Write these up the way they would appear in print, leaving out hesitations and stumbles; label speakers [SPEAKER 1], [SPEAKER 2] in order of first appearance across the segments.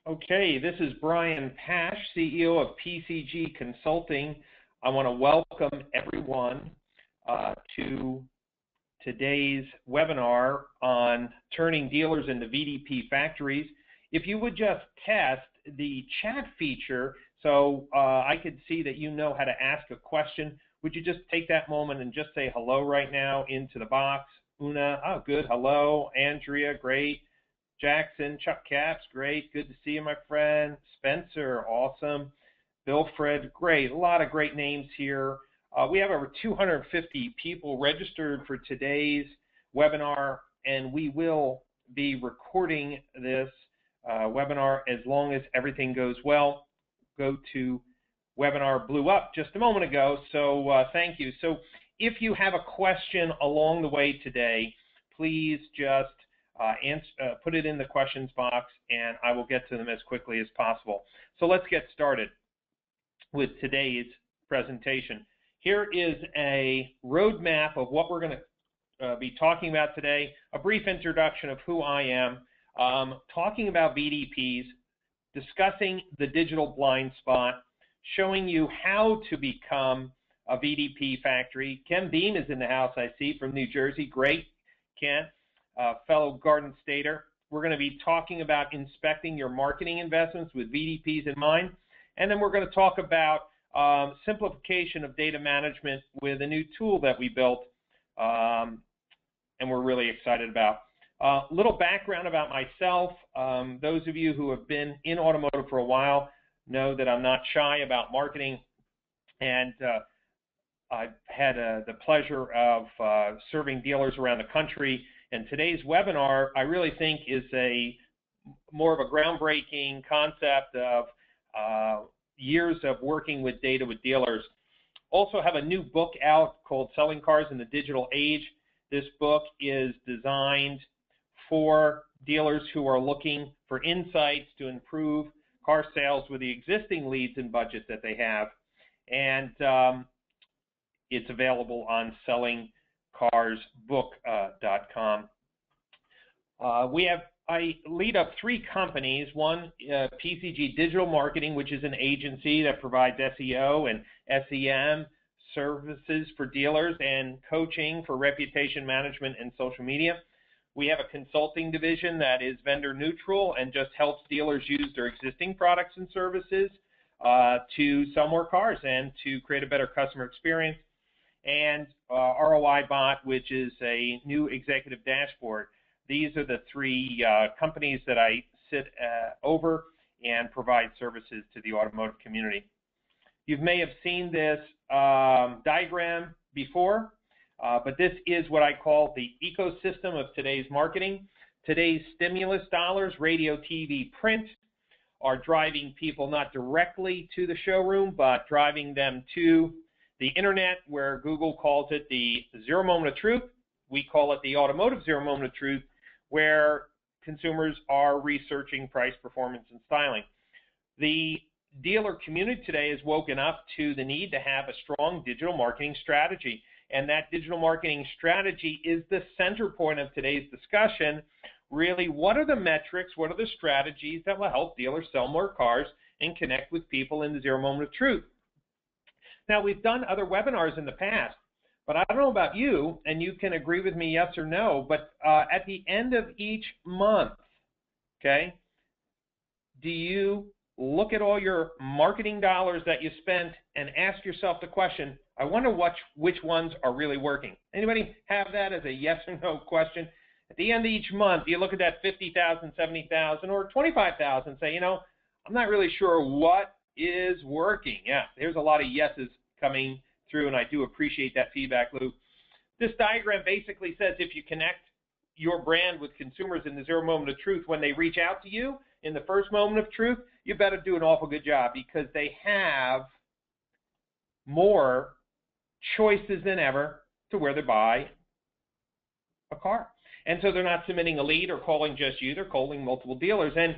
[SPEAKER 1] Okay, this is Brian Pasch, CEO of PCG Consulting. I want to welcome everyone to today's webinar on turning dealers into VDP factories. If you would just test the chat feature so I could see that you know how to ask a question, would you just take that moment and just say hello right now into the box? Una, oh good, hello. Andrea, great. Jackson, Chuck Caps, great. Good to see you, my friend. Spencer, awesome. Bill Fred, great. A lot of great names here. We have over 250 people registered for today's webinar, and we will be recording this webinar as long as everything goes well. Go to webinar blew up just a moment ago, so thank you. So if you have a question along the way today, please just put it in the questions box, and I will get to them as quickly as possible. So let's get started with today's presentation. Here is a roadmap of what we're going to be talking about today, a brief introduction of who I am, talking about VDPs, discussing the digital blind spot, showing you how to become a VDP factory. Ken Beam is in the house, I see, from New Jersey. Great, Ken. Fellow Garden Stater. We're going to be talking about inspecting your marketing investments with VDPs in mind. And then we're going to talk about simplification of data management with a new tool that we built and we're really excited about. Little background about myself. Those of you who have been in automotive for a while know that I'm not shy about marketing, and I've had the pleasure of serving dealers around the country. And today's webinar, I really think, is more of a groundbreaking concept of years of working with data with dealers. Also have a new book out called Selling Cars in the Digital Age. This book is designed for dealers who are looking for insights to improve car sales with the existing leads and budget that they have. And it's available on sellingcarsbook.com. I lead up 3 companies. One, PCG Digital Marketing, which is an agency that provides SEO and SEM services for dealers and coaching for reputation management and social media. We have a consulting division that is vendor neutral and just helps dealers use their existing products and services to sell more cars and to create a better customer experience. And ROI Bot, which is a new executive dashboard. These are the 3 companies that I sit over and provide services to the automotive community. You may have seen this diagram before, but this is what I call the ecosystem of today's marketing. Today's stimulus dollars, radio, TV, print, are driving people not directly to the showroom, but driving them to the internet, where Google calls it the zero moment of truth. We call it the automotive zero moment of truth, where consumers are researching price, performance, and styling. The dealer community today has woken up to the need to have a strong digital marketing strategy. And that digital marketing strategy is the center point of today's discussion. Really, what are the metrics, what are the strategies that will help dealers sell more cars and connect with people in the zero moment of truth? Now, we've done other webinars in the past, but I don't know about you, and you can agree with me yes or no, but at the end of each month, okay, do you look at all your marketing dollars that you spent and ask yourself the question, I wonder which ones are really working? Anybody have that as a yes or no question? At the end of each month, you look at that 50,000, 70,000, or 25,000 and say, you know, I'm not really sure what is working. Yeah, there's a lot of yeses coming through, and I do appreciate that feedback loop. This diagram basically says if you connect your brand with consumers in the zero moment of truth when they reach out to you in the first moment of truth, you better do an awful good job, because they have more choices than ever to where they buy a car. And so they're not submitting a lead or calling just you, they're calling multiple dealers. And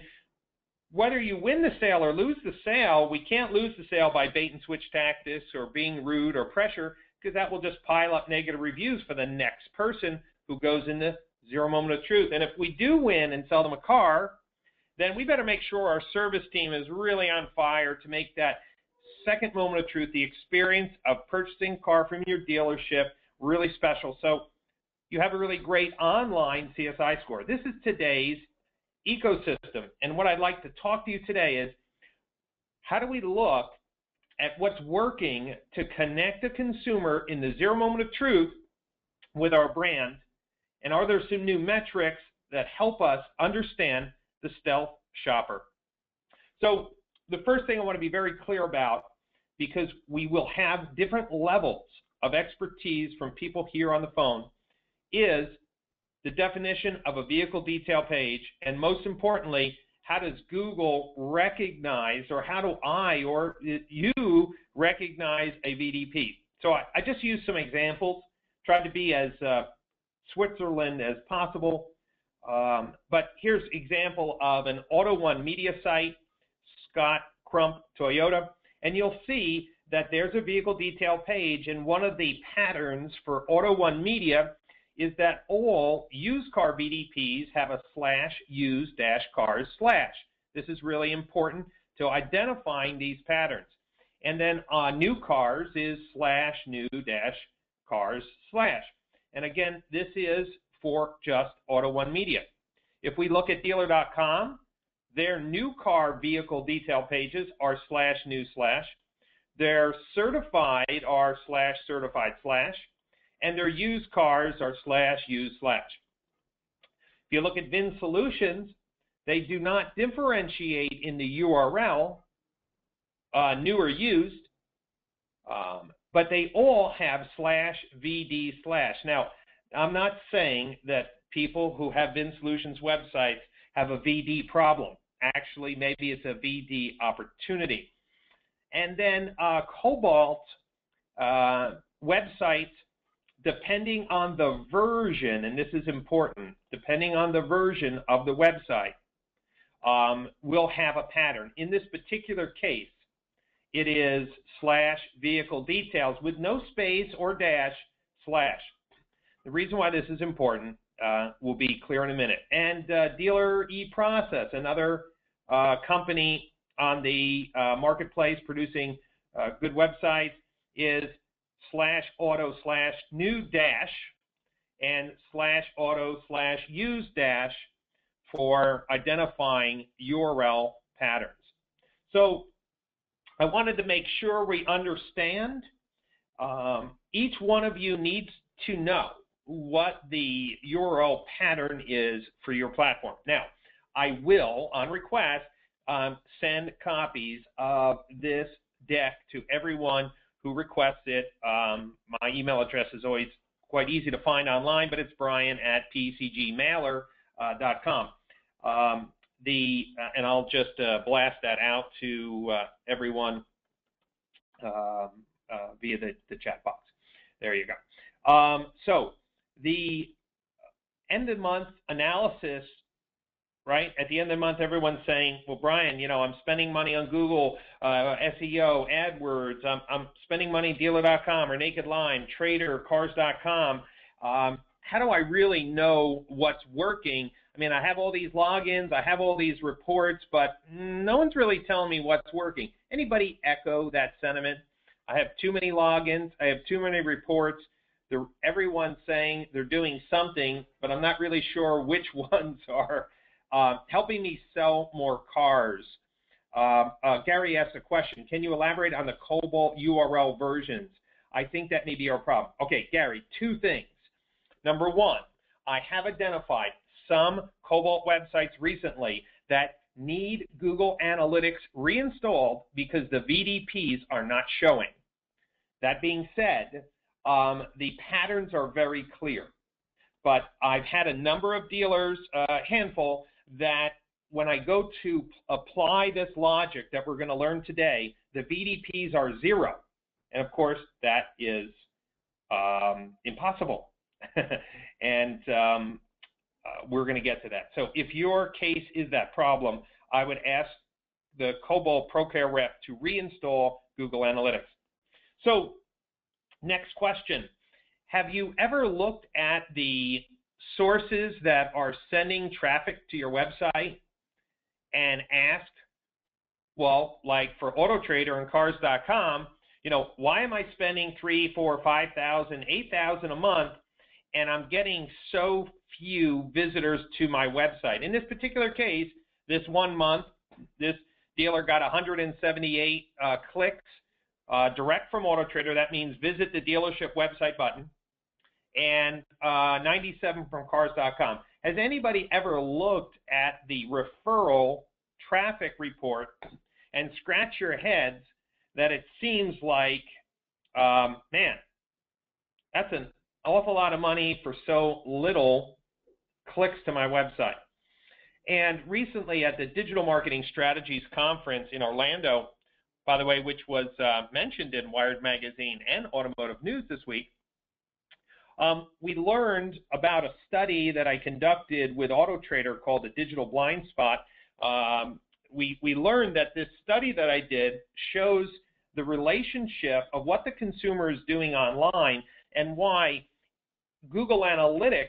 [SPEAKER 1] whether you win the sale or lose the sale, we can't lose the sale by bait and switch tactics or being rude or pressure, because that will just pile up negative reviews for the next person who goes in the zero moment of truth. And if we do win and sell them a car, then we better make sure our service team is really on fire to make that second moment of truth, the experience of purchasing a car from your dealership, really special. So you have a really great online CSI score. This is today's ecosystem. And what I'd like to talk to you today is, how do we look at what's working to connect the consumer in the zero moment of truth with our brand? And are there some new metrics that help us understand the stealth shopper? So the first thing I want to be very clear about, because we will have different levels of expertise from people here on the phone, is the definition of a vehicle detail page, and most importantly, how does Google recognize, or how do I or you recognize a VDP? So I just used some examples, tried to be as Switzerland as possible, but here's an example of an Auto One media site, Scott Crump Toyota, and you'll see that there's a vehicle detail page, and one of the patterns for Auto One media is that all used car VDPs have a /used-cars/. This is really important to identifying these patterns. And then new cars is /new-cars/. And again, this is for just Auto One media. If we look at dealer.com, their new car vehicle detail pages are /new/. Their certified are /certified/. And their used cars are /used/. If you look at VIN Solutions, they do not differentiate in the URL, new or used, but they all have /VD/. Now, I'm not saying that people who have VIN Solutions websites have a VD problem. Actually, maybe it's a VD opportunity. And then Cobalt websites, depending on the version, and this is important, depending on the version of the website, will have a pattern. In this particular case, it is /vehicle details with no space or dash /. The reason why this is important will be clear in a minute. And Dealer eProcess, another company on the marketplace producing good websites, is /auto/new dash and /auto/use dash for identifying URL patterns. So I wanted to make sure we understand. Each one of you needs to know what the URL pattern is for your platform. Now, I will, on request, send copies of this deck to everyone who requests it. My email address is always quite easy to find online, but it's brian@pcgmailer.com. And I'll just blast that out to everyone via the chat box. There you go. So the end of the month analysis, right? At the end of the month, everyone's saying, well, Brian, you know, I'm spending money on Google, SEO, AdWords, I'm spending money on dealer.com or Naked Line, Trader, Cars.com. How do I really know what's working? I mean, I have all these logins, I have all these reports, but no one's really telling me what's working. Anybody echo that sentiment? I have too many logins, I have too many reports. Everyone's saying they're doing something, but I'm not really sure which ones are helping me sell more cars. Gary asked a question. Can you elaborate on the Cobalt URL versions? I think that may be our problem. Okay, Gary, two things. Number one, I have identified some Cobalt websites recently that need Google Analytics reinstalled because the VDPs are not showing. That being said, the patterns are very clear. But I've had a number of dealers, a handful, that when I go to apply this logic that we're going to learn today, the VDPs are 0. And of course, that is impossible. And we're going to get to that. So if your case is that problem, I would ask the Cobalt ProCare rep to reinstall Google Analytics. So next question. Have you ever looked at the sources that are sending traffic to your website and ask, well, like for AutoTrader and Cars.com, you know, why am I spending $3,000, $4,000, $5,000, $8,000 a month, and I'm getting so few visitors to my website? In this particular case, this 1 month, this dealer got 178 clicks direct from AutoTrader. That means visit the dealership website button, and 97 from Cars.com. Has anybody ever looked at the referral traffic report and scratch your heads that it seems like, man, that's an awful lot of money for so little clicks to my website? And recently at the Digital Marketing Strategies Conference in Orlando, by the way, which was mentioned in Wired Magazine and Automotive News this week, we learned about a study that I conducted with AutoTrader called the Digital Blind Spot. We learned that this study that I did shows the relationship of what the consumer is doing online and why Google Analytics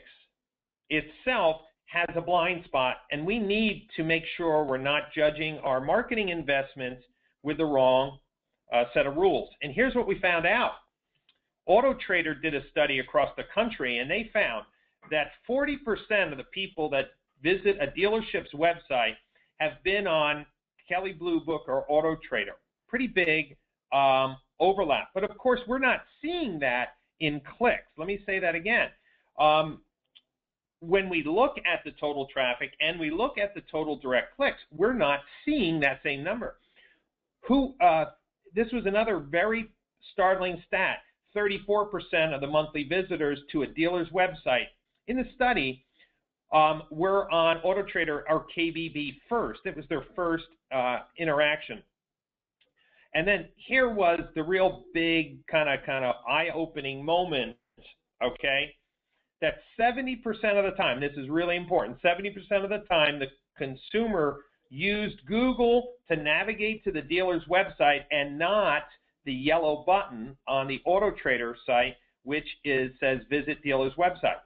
[SPEAKER 1] itself has a blind spot, and we need to make sure we're not judging our marketing investments with the wrong set of rules. And here's what we found out. AutoTrader did a study across the country, and they found that 40% of the people that visit a dealership's website have been on Kelley Blue Book or AutoTrader. Pretty big overlap. But of course, we're not seeing that in clicks. Let me say that again. When we look at the total traffic and we look at the total direct clicks, we're not seeing that same number. This was another very startling stat. 34% of the monthly visitors to a dealer's website in the study were on AutoTrader or KBB first. It was their first interaction. And then here was the real big kind of eye-opening moment, okay, that 70% of the time, this is really important, 70% of the time the consumer used Google to navigate to the dealer's website and not the yellow button on the AutoTrader site, which says visit dealer's website.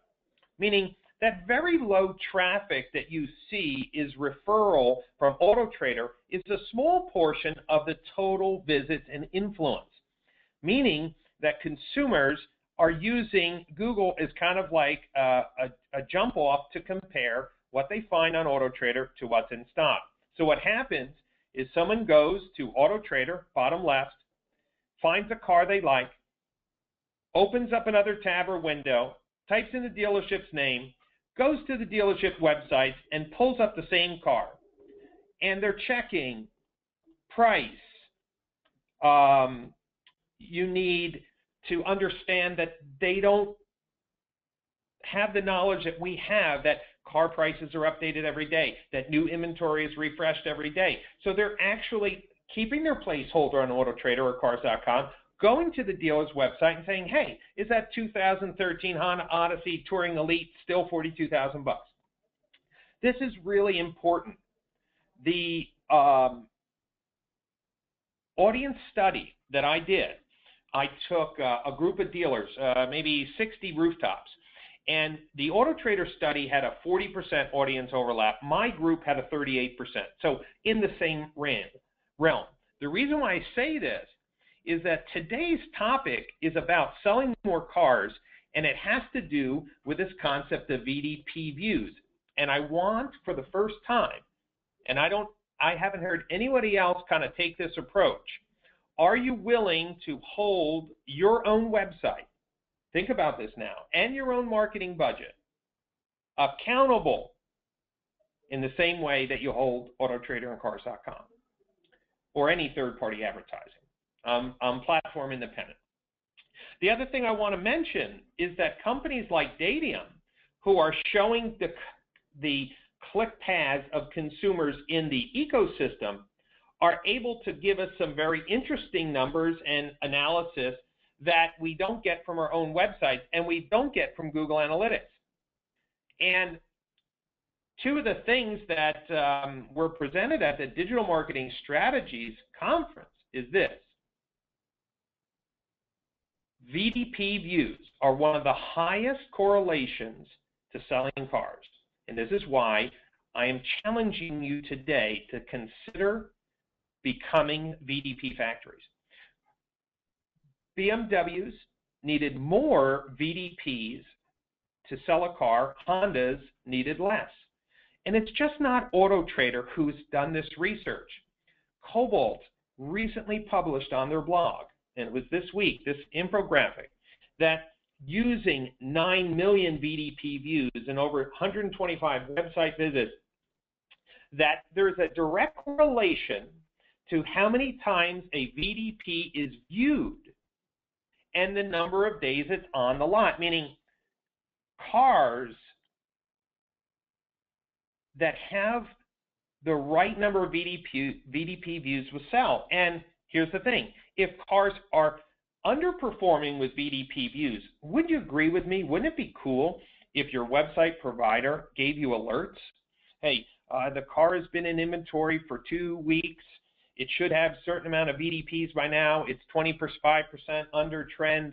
[SPEAKER 1] Meaning that very low traffic that you see is referral from AutoTrader is a small portion of the total visits and influence. Meaning that consumers are using Google as kind of like a jump off to compare what they find on AutoTrader to what's in stock. So what happens is someone goes to AutoTrader, bottom left, finds a car they like, opens up another tab or window, types in the dealership's name, goes to the dealership website, and pulls up the same car. And they're checking price. You need to understand that they don't have the knowledge that we have, that car prices are updated every day, that new inventory is refreshed every day. So they're actually keeping their placeholder on AutoTrader or Cars.com, going to the dealer's website and saying, hey, is that 2013 Honda Odyssey Touring Elite still $42,000? This is really important. The audience study that I did, I took a group of dealers, maybe 60 rooftops, and the AutoTrader study had a 40% audience overlap. My group had a 38%, so in the same realm. The reason why I say this is that today's topic is about selling more cars, and it has to do with this concept of VDP Views. And I want, for the first time, and I haven't heard anybody else kind of take this approach, are you willing to hold your own website, think about this now, and your own marketing budget accountable in the same way that you hold AutoTrader and Cars.com or any third-party advertising? I'm platform independent. The other thing I want to mention is that companies like Dadium, who are showing the click paths of consumers in the ecosystem, are able to give us some very interesting numbers and analysis that we don't get from our own websites and we don't get from Google Analytics. And two of the things that were presented at the Digital Marketing Strategies Conference is this. VDP views are one of the highest correlations to selling cars. And this is why I am challenging you today to consider becoming VDP factories. BMWs needed more VDPs to sell a car. Hondas needed less. And it's just not Auto Trader who's done this research. Cobalt recently published on their blog, and it was this week, this infographic, that using 9 million VDP views and over 125 website visits, that there's a direct correlation to how many times a VDP is viewed and the number of days it's on the lot, meaning cars that have the right number of VDP views will sell. And here's the thing, if cars are underperforming with VDP views, would you agree with me? Wouldn't it be cool if your website provider gave you alerts? Hey, the car has been in inventory for 2 weeks. It should have a certain amount of VDPs by now. It's 25% under trend.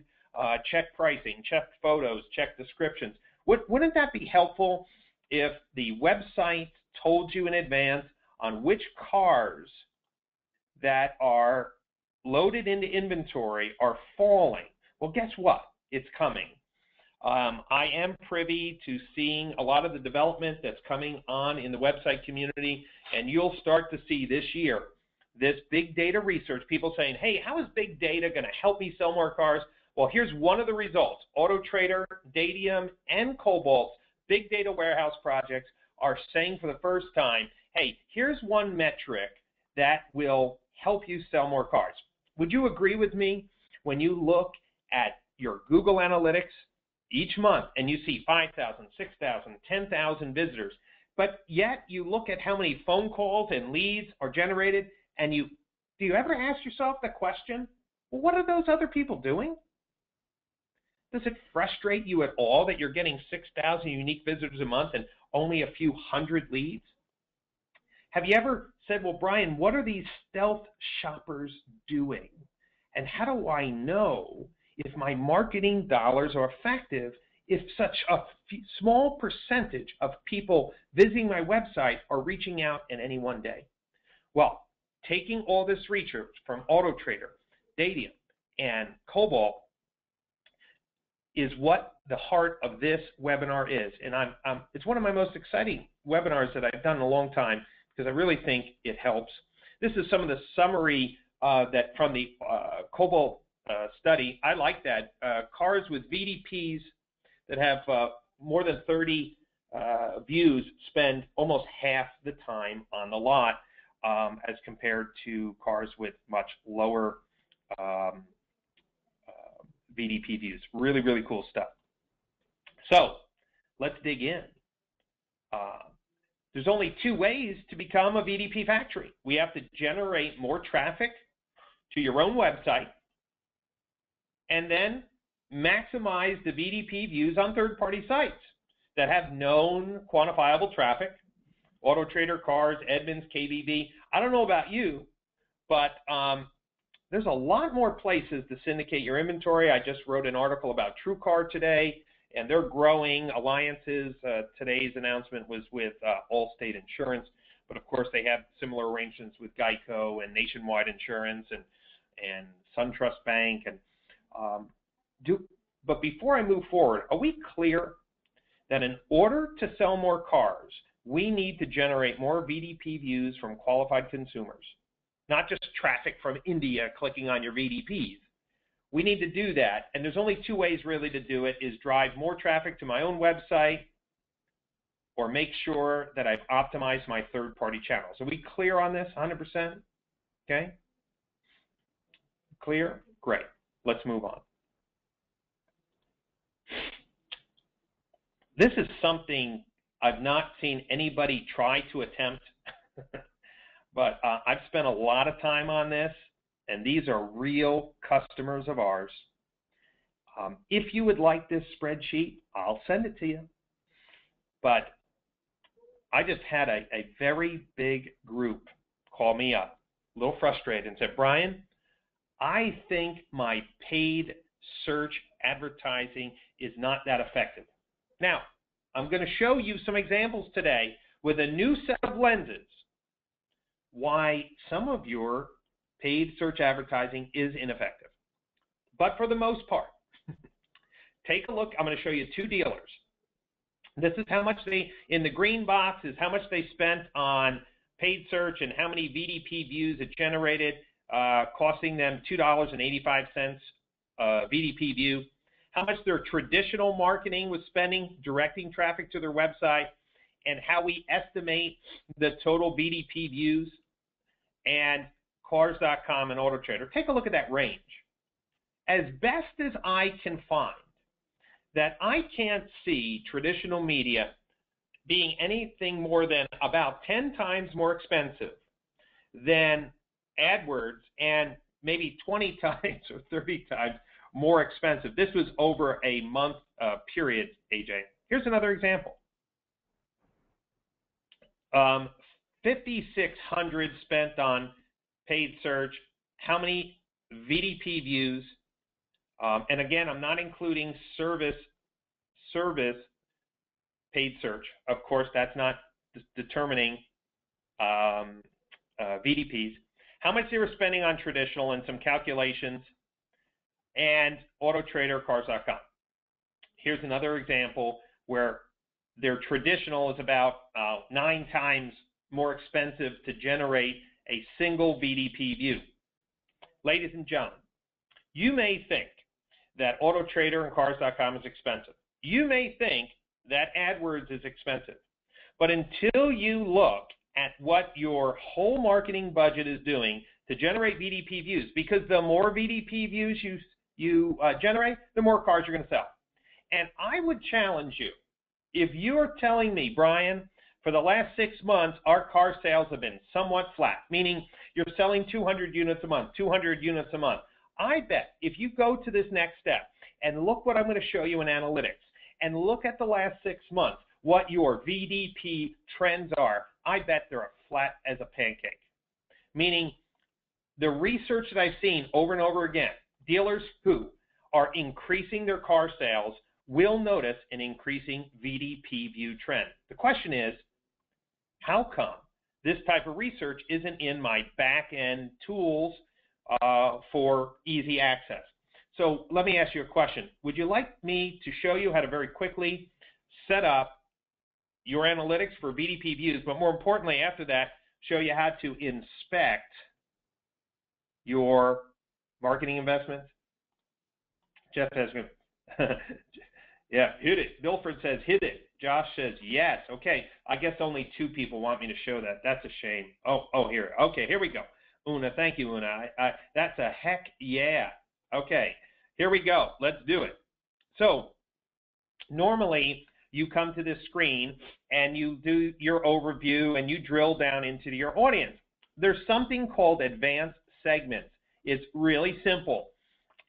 [SPEAKER 1] Check pricing, check photos, check descriptions. Wouldn't that be helpful if the website told you in advance on which cars that are loaded into inventory are falling? Well, guess what? It's coming. I am privy to seeing a lot of the development that's coming on in the website community, and you'll start to see this year this big data research, people saying, hey, how is big data going to help me sell more cars? Well, here's one of the results. Auto Trader, Dadium, and Cobalt's big data warehouse projects are saying for the first time, hey, here's one metric that will help you sell more cars. Would you agree with me when you look at your Google Analytics each month and you see 5,000, 6,000, 10,000 visitors, but yet you look at how many phone calls and leads are generated, and do you ever ask yourself the question, well, what are those other people doing? Does it frustrate you at all that you're getting 6,000 unique visitors a month and only a few hundred leads? Have you ever said, well, Brian, what are these stealth shoppers doing? And how do I know if my marketing dollars are effective if such a small percentage of people visiting my website are reaching out in any one day? Well, taking all this research from Auto Trader, Dadium, and Cobalt is what the heart of this webinar is. And it's one of my most exciting webinars that I've done in a long time because I really think it helps. This is some of the summary that from the Cobalt study. I like that. Cars with VDPs that have more than 30 views spend almost half the time on the lot as compared to cars with much lower VDP views. Really, really cool stuff. So let's dig in. There's only 2 ways to become a VDP factory. We have to generate more traffic to your own website and then maximize the VDP views on third-party sites that have known quantifiable traffic. Auto Trader, Cars, Edmunds, KBB. I don't know about you, but there's a lot more places to syndicate your inventory. I just wrote an article about TrueCar today, and they're growing alliances. Today's announcement was with Allstate Insurance, but of course they have similar arrangements with Geico and Nationwide Insurance and SunTrust Bank. But before I move forward, are we clear that in order to sell more cars, we need to generate more VDP views from qualified consumers, not just traffic from India clicking on your VDPs. We need to do that, and there's only 2 ways really to do it, is drive more traffic to my own website or make sure that I've optimized my third-party channels. Are we clear on this 100%? Okay? Clear? Great. Let's move on. This is something I've not seen anybody try to attempt, but I've spent a lot of time on this, and these are real customers of ours. If you would like this spreadsheet, I'll send it to you. But I just had a very big group call me up, a little frustrated, and said, Brian, I think my paid search advertising is not that effective. Now, I'm going to show you some examples today with a new set of lenses why some of your paid search advertising is ineffective. But for the most part, take a look. I'm going to show you two dealers. This is how much in the green box is how much they spent on paid search and how many VDP views it generated, costing them $2.85 VDP view. How much their traditional marketing was spending directing traffic to their website, and how we estimate the total VDP views, and Cars.com and AutoTrader. Take a look at that range. As best as I can find, that I can't see traditional media being anything more than about 10 times more expensive than AdWords, and maybe 20 times or 30 times more expensive. This was over a month period, AJ. Here's another example. 5,600 spent on paid search. How many VDP views? And again, I'm not including service paid search. Of course, that's not determining VDPs. How much they were spending on traditional, and some calculations, and AutoTrader, Cars.com. Here's another example where their traditional is about 9 times more expensive to generate a single VDP view. Ladies and gentlemen, you may think that AutoTrader and Cars.com is expensive. You may think that AdWords is expensive. But until you look at what your whole marketing budget is doing to generate VDP views, because the more VDP views you generate, the more cars you're going to sell. And I would challenge you, if you're telling me, Brian, for the last 6 months, our car sales have been somewhat flat, meaning you're selling 200 units a month, 200 units a month. I bet if you go to this next step and look what I'm going to show you in analytics, and look at the last 6 months, what your VDP trends are, I bet they're flat as a pancake. Meaning the research that I've seen over and over again, dealers who are increasing their car sales will notice an increasing VDP view trend. The question is, how come this type of research isn't in my back-end tools for easy access? So let me ask you a question. Would you like me to show you how to very quickly set up your analytics for VDP views, but more importantly, after that, show you how to inspect your marketing investments? Jeff has yeah, hit it. Milford says hit it. Josh says yes. Okay, I guess only 2 people want me to show that. That's a shame. Oh, here. Okay, here we go. Una, thank you, Una. That's a heck yeah. Okay, here we go. Let's do it. So normally you come to this screen and you do your overview and you drill down into your audience. There's something called advanced segments. It's really simple.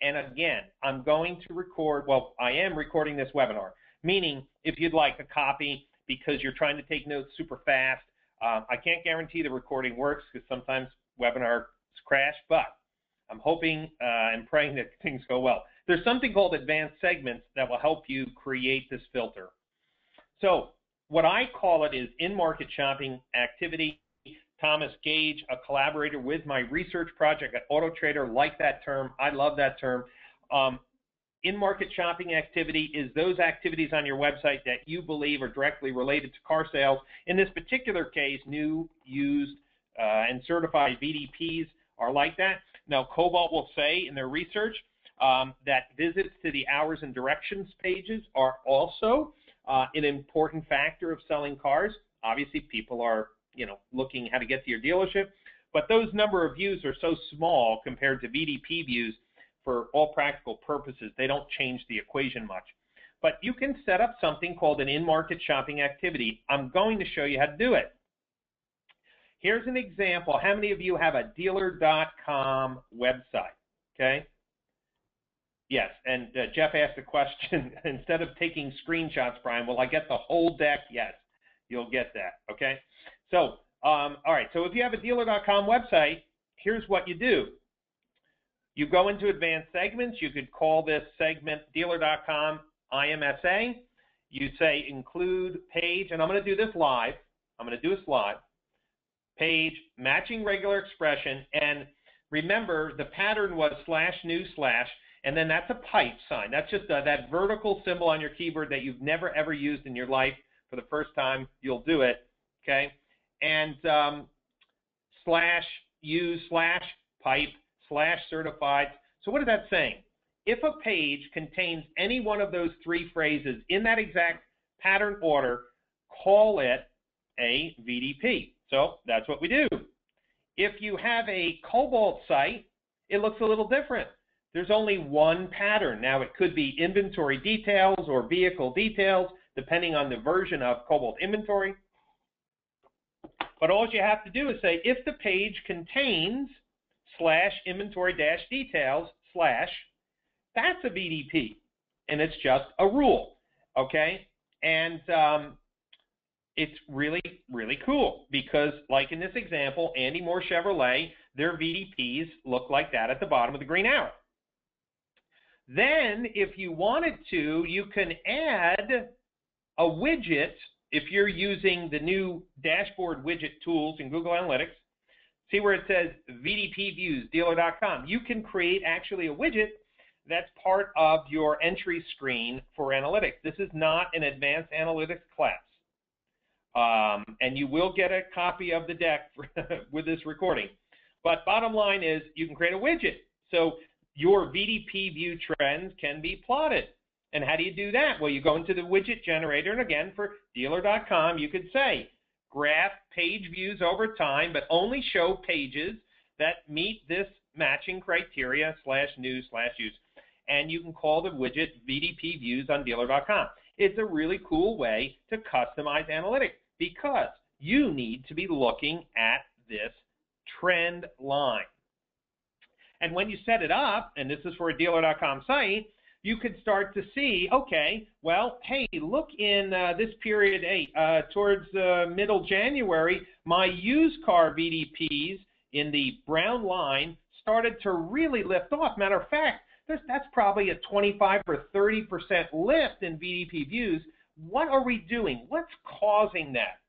[SPEAKER 1] And again, I'm going to record, well, I am recording this webinar, meaning if you'd like a copy because you're trying to take notes super fast, I can't guarantee the recording works because sometimes webinars crash, but I'm hoping and praying that things go well. There's something called advanced segments that will help you create this filter. So what I call it is in-market shopping activity. Thomas Gage, a collaborator with my research project at AutoTrader, like that term. I love that term. In-market shopping activity is those activities on your website that you believe are directly related to car sales. In this particular case, new, used, and certified VDPs are like that. Now, Cobalt will say in their research that visits to the hours and directions pages are also an important factor of selling cars. Obviously, people are looking how to get to your dealership, but those number of views are so small compared to VDP views. For all practical purposes, they don't change the equation much. But you can set up something called an in-market shopping activity. I'm going to show you how to do it. Here's an example. How many of you have a dealer.com website? Okay. Yes, and Jeff asked a question. Instead of taking screenshots, Brian, will I get the whole deck? Yes, you'll get that. Okay. So, all right. So if you have a dealer.com website, here's what you do. You go into advanced segments. You could call this segment dealer.com IMSA. You say include page, and I'm going to do this live. I'm going to do a slide. Page, matching regular expression, and remember the pattern was /new/, and then that's a pipe sign. That's just that vertical symbol on your keyboard that you've never ever used in your life. For the first time, you'll do it, okay? And /use/ pipe /certified. So what is that saying? If a page contains any one of those three phrases in that exact pattern order, call it a VDP. So that's what we do. If you have a Cobalt site, it looks a little different. There's only one pattern. Now, it could be inventory details or vehicle details, depending on the version of Cobalt inventory. But all you have to do is say, if the page contains /inventory-details/, that's a VDP, and it's just a rule, okay? And it's really, really cool because, like in this example, Andy Moore Chevrolet, their VDPs look like that at the bottom of the green arrow. Then, if you wanted to, you can add a widget. If you're using the new dashboard widget tools in Google Analytics, see where it says VDP Views, dealer.com. You can create actually a widget that's part of your entry screen for analytics. This is not an advanced analytics class. And you will get a copy of the deck with this recording. But bottom line is you can create a widget. So your VDP view trends can be plotted. And how do you do that? Well, you go into the widget generator, and again, for dealer.com, you could say, graph page views over time, but only show pages that meet this matching criteria /new/use. And you can call the widget VDP Views on dealer.com. It's a really cool way to customize analytics because you need to be looking at this trend line. And when you set it up, and this is for a dealer.com site, you could start to see, okay, well, hey, look in this period, towards middle January, my used car VDPs in the brown line started to really lift off. Matter of fact, that's probably a 25 or 30% lift in VDP views. What are we doing? What's causing that?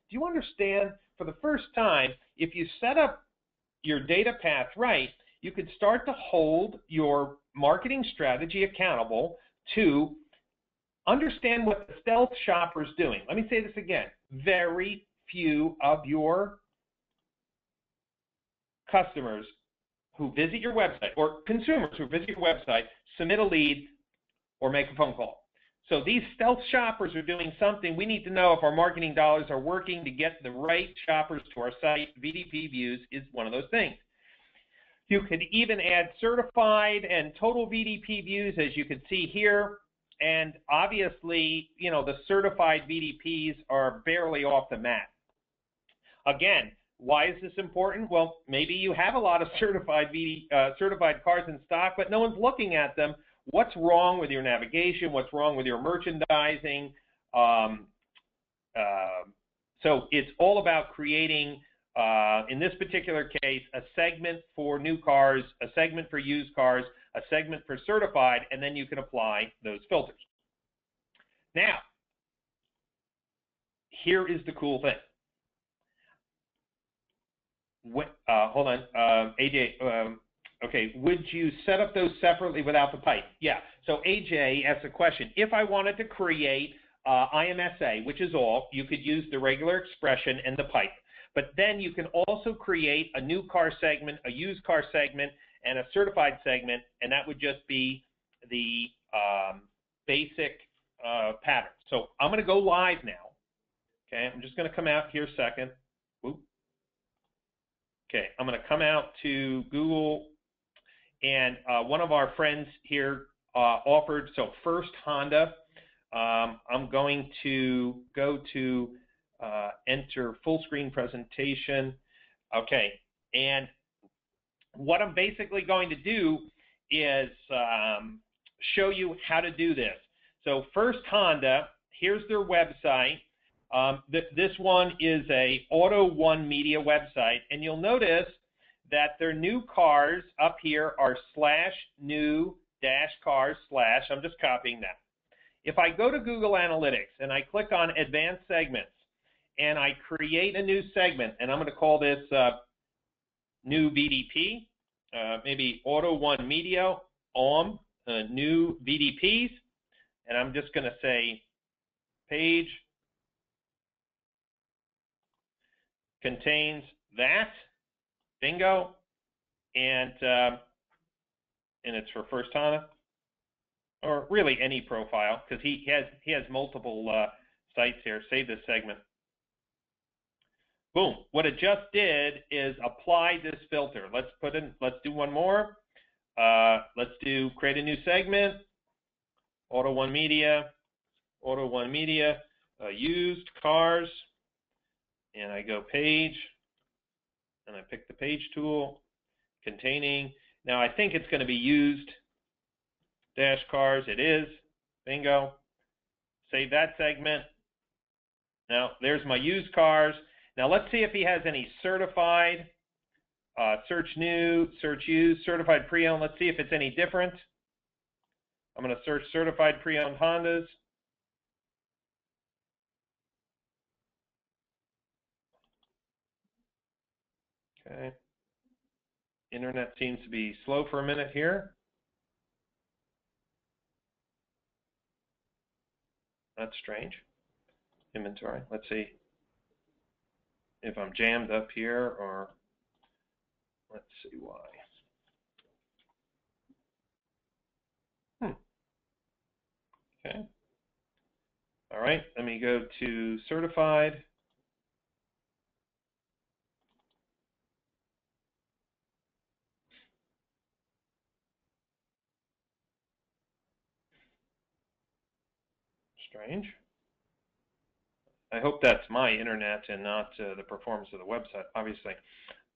[SPEAKER 1] Do you understand? For the first time, if you set up your data path right, you could start to hold your marketing strategy accountable to understand what the stealth shopper is doing. Let me say this again. Very few of your customers who visit your website, or consumers who visit your website, submit a lead or make a phone call. So these stealth shoppers are doing something. We need to know if our marketing dollars are working to get the right shoppers to our site. VDP Views is one of those things. You could even add certified and total VDP views, as you can see here. And obviously, you know, the certified VDPs are barely off the mat. Again, why is this important? Well, maybe you have a lot of certified cars in stock, but no one's looking at them. What's wrong with your navigation? What's wrong with your merchandising? So it's all about creating, in this particular case, a segment for new cars, a segment for used cars, a segment for certified, and then you can apply those filters. Now, here is the cool thing. Hold on, AJ. Okay, would you set up those separately without the pipe? Yeah. So AJ asked a question. If I wanted to create IMSA, which is all, you could use the regular expression and the pipe. But then you can also create a new car segment, a used car segment, and a certified segment, and that would just be the basic pattern. So I'm going to go live now. Okay, I'm just going to come out here a second. Oop. Okay, I'm going to come out to Google, and one of our friends here offered, so First Honda, I'm going to go to enter full screen presentation. Okay, and what I'm basically going to do is show you how to do this. So First Honda, here's their website. This one is a Auto One Media website, and you'll notice that their new cars up here are /new-cars/, I'm just copying that. If I go to Google Analytics and I click on Advanced Segments, and I create a new segment, and I'm going to call this new VDP, maybe Auto One Media, new VDPs, and I'm just going to say page contains that, bingo, and it's for First HANA, or really any profile, because he has multiple sites here. Save this segment. Boom. What it just did is apply this filter. Let's do one more. Let's create a new segment. Auto One Media, used cars, and I go page, and I pick the page tool, containing. Now I think it's going to be used dash cars. It is. Bingo. Save that segment. Now there's my used cars. Now let's see if he has any certified, search new, search used, certified pre-owned. Let's see if it's any different. I'm going to search certified pre-owned Hondas. Okay. Internet seems to be slow for a minute here. That's strange. Inventory. Let's see if I'm jammed up here, or let's see why. Okay. All right. Let me go to certified. Strange. I hope that's my internet and not the performance of the website, obviously.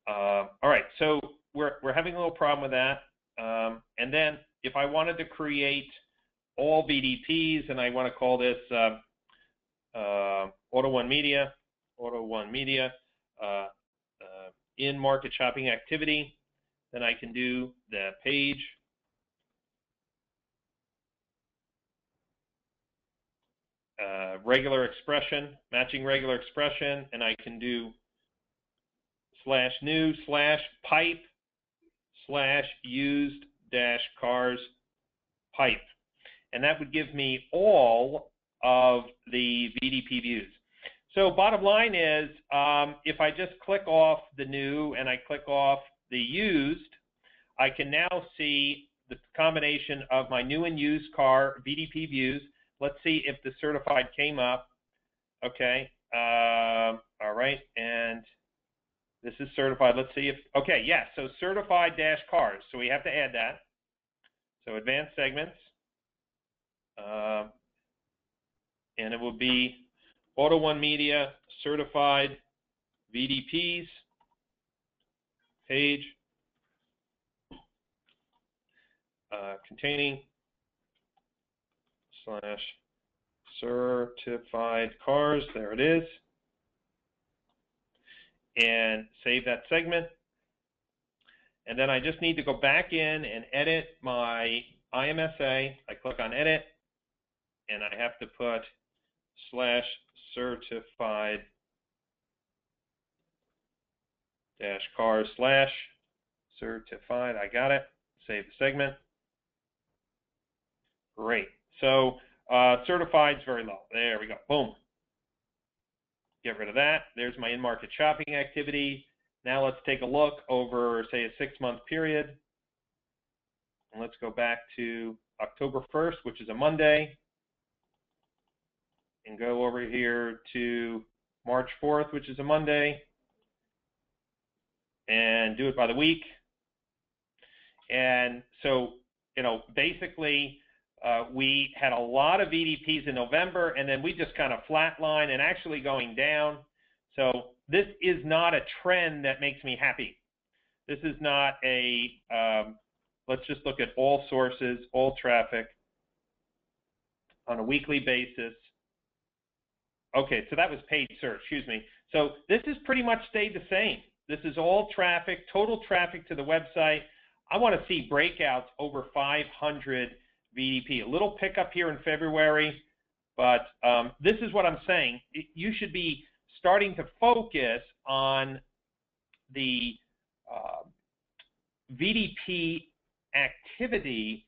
[SPEAKER 1] All right, so we're having a little problem with that. And then if I wanted to create all VDPs, and I want to call this Auto One Media, in-market shopping activity, then I can do the page regular expression, matching regular expression, and I can do /new /pipe /used -cars pipe. And that would give me all of the VDP views. So bottom line is, if I just click off the new and I click off the used, I can now see the combination of my new and used car VDP views. Let's see if the certified came up. Okay. All right. And this is certified. Let's see if, okay, yes. So certified -cars. So we have to add that. So advanced segments. And it will be Auto One Media certified VDPs page containing /certified cars. There it is. And save that segment. And then I just need to go back in and edit my IMSA. I click on edit, and I have to put /certified -cars /certified. I got it. Save the segment. Great. So certified's very low. There we go. Boom. Get rid of that. There's my in-market shopping activity. Now let's take a look over, say, a 6-month period. And let's go back to October 1st, which is a Monday, and go over here to March 4th, which is a Monday, and do it by the week. And so, you know, basically, we had a lot of VDPs in November, and then we just kind of flatline and actually going down. So this is not a trend that makes me happy. This is not a, let's just look at all sources, all traffic on a weekly basis. Okay, so that was paid search, excuse me. So this has pretty much stayed the same. This is all traffic, total traffic to the website. I want to see breakouts over 500 VDP. A little pickup here in February, but this is what I'm saying. You should be starting to focus on the VDP activity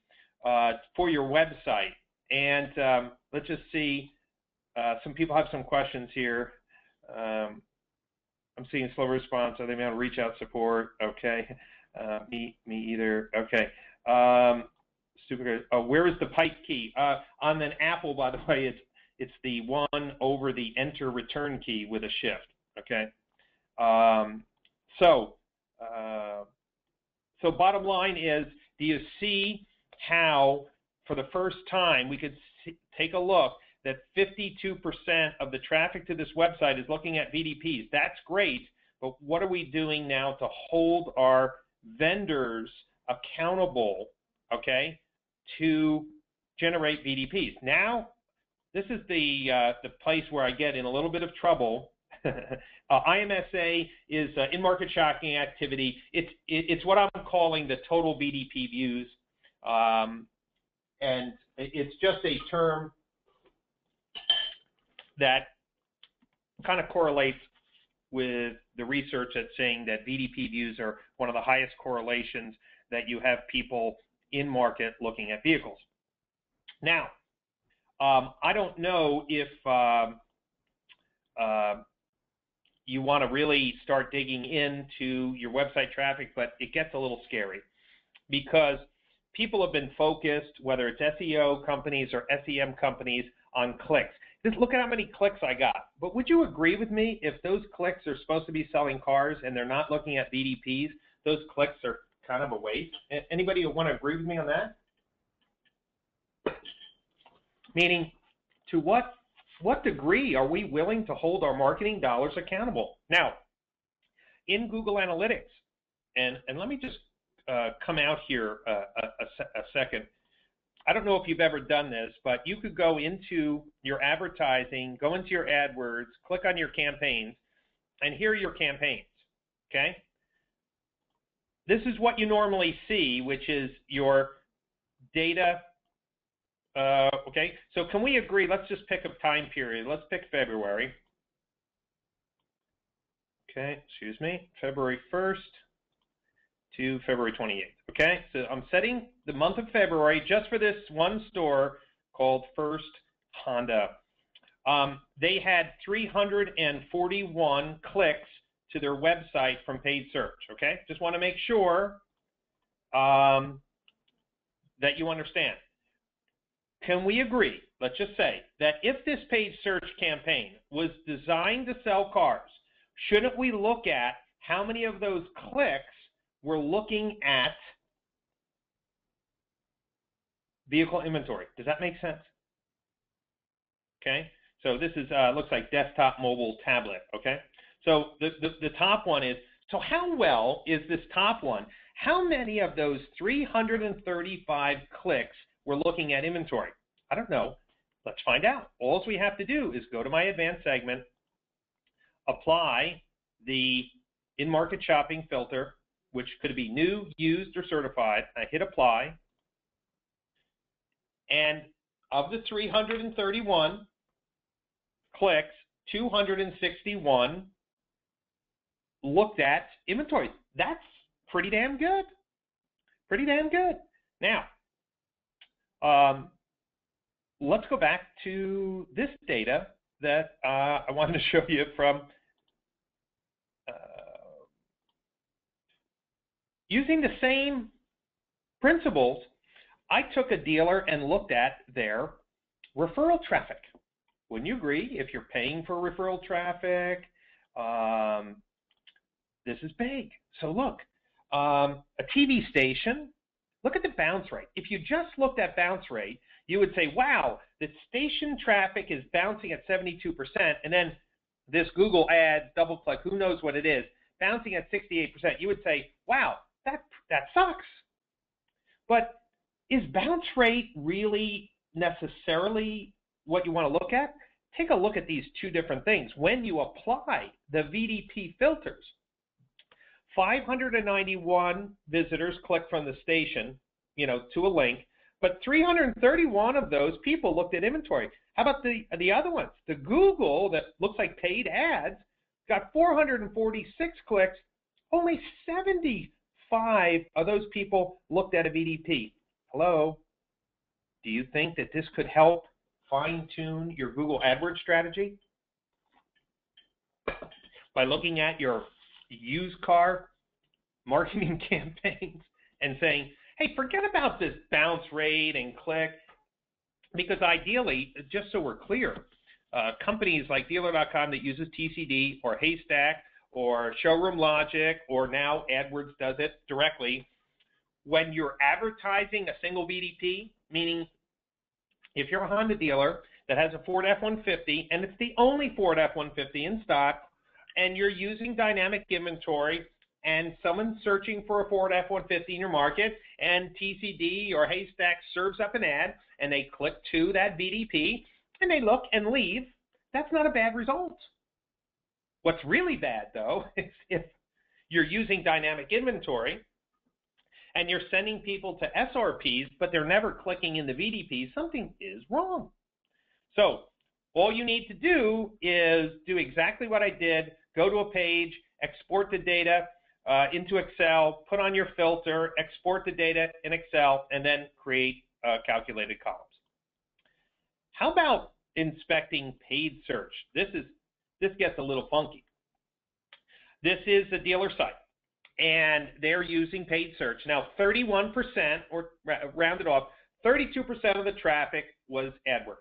[SPEAKER 1] for your website. And let's just see, some people have some questions here. I'm seeing slow response. Are they going to reach out support? Okay. Me either. Okay. Where is the pipe key? On an Apple, by the way, it's the one over the enter return key with a shift. Okay. So bottom line is, do you see how, for the first time, we could take a look that 52% of the traffic to this website is looking at VDPs? That's great, but what are we doing now to hold our vendors accountable, okay, to generate VDPs? Now, this is the place where I get in a little bit of trouble. IMSA is in-market shopping activity. It's what I'm calling the total VDP views, and it's just a term that kind of correlates with the research that's saying that VDP views are one of the highest correlations that you have people in market looking at vehicles. Now, I don't know if you want to really start digging into your website traffic, but it gets a little scary because people have been focused, whether it's SEO companies or SEM companies, on clicks. Just look at how many clicks I got. But would you agree with me, if those clicks are supposed to be selling cars and they're not looking at VDPs, those clicks are kind of a waste? Anybody want to agree with me on that? Meaning, to what degree are we willing to hold our marketing dollars accountable? Now, in Google Analytics, and let me just come out here a second. I don't know if you've ever done this, but you could go into your advertising, go into your AdWords, click on your campaigns, and here are your campaigns, okay? This is what you normally see, which is your data. Okay, so can we agree, let's just pick a time period. Let's pick February. Okay, excuse me, February 1st to February 28th. Okay, so I'm setting the month of February just for this one store called First Honda. They had 341 clicks to their website from paid search. Okay, just want to make sure that you understand. Can we agree, let's just say, that if this paid search campaign was designed to sell cars, shouldn't we look at how many of those clicks were looking at vehicle inventory? Does that make sense? Okay, so this is looks like desktop, mobile, tablet. Okay, so the top one is, so how well is this top one? How many of those 335 clicks we're looking at inventory? I don't know. Let's find out. All we have to do is go to my advanced segment, apply the in-market shopping filter, which could be new, used, or certified. I hit apply. And of the 331 clicks, 261 looked at inventory. That's pretty damn good. Pretty damn good. Now, let's go back to this data that I wanted to show you from using the same principles. I took a dealer and looked at their referral traffic. Wouldn't you agree? If you're paying for referral traffic, this is big. So look, a TV station, look at the bounce rate. If you just looked at bounce rate, you would say, wow, the station traffic is bouncing at 72%, and then this Google Ads, double click, who knows what it is, bouncing at 68%. You would say, wow, that sucks. But is bounce rate really necessarily what you want to look at? Take a look at these two different things. When you apply the VDP filters, 591 visitors click from the station, to a link, but 331 of those people looked at inventory. How about the other ones? The Google that looks like paid ads got 446 clicks. Only 75 of those people looked at a VDP. Hello? Do you think that this could help fine-tune your Google AdWords strategy? By looking at your used car marketing campaigns and saying, hey, forget about this bounce rate and click, because ideally, just so we're clear, companies like Dealer.com that uses TCD or Haystack or Showroom Logic, or now AdWords does it directly, when you're advertising a single VDP, meaning if you're a Honda dealer that has a Ford F-150 and it's the only Ford F-150 in stock, and you're using dynamic inventory, and someone's searching for a Ford F-150 in your market, and TCD or Haystack serves up an ad, and they click to that VDP, and they look and leave, that's not a bad result. What's really bad, though, is if you're using dynamic inventory, and you're sending people to SRPs, but they're never clicking in the VDP, something is wrong. So all you need to do is do exactly what I did. Go to a page, export the data into Excel, put on your filter, export the data in Excel, and then create calculated columns. How about inspecting paid search? This gets a little funky. This is a dealer site, and they're using paid search. Now, 31%, or rounded off, 32% of the traffic was AdWords.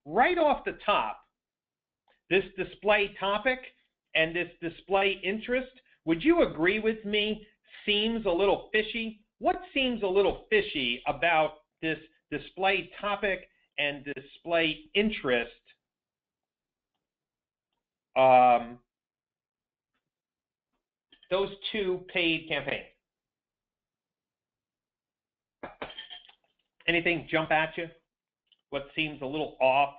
[SPEAKER 1] Right off the top, this display topic and this display interest, would you agree with me, seems a little fishy? What seems a little fishy about this display topic and display interest those two paid campaigns? Anything jump at you? What seems a little off?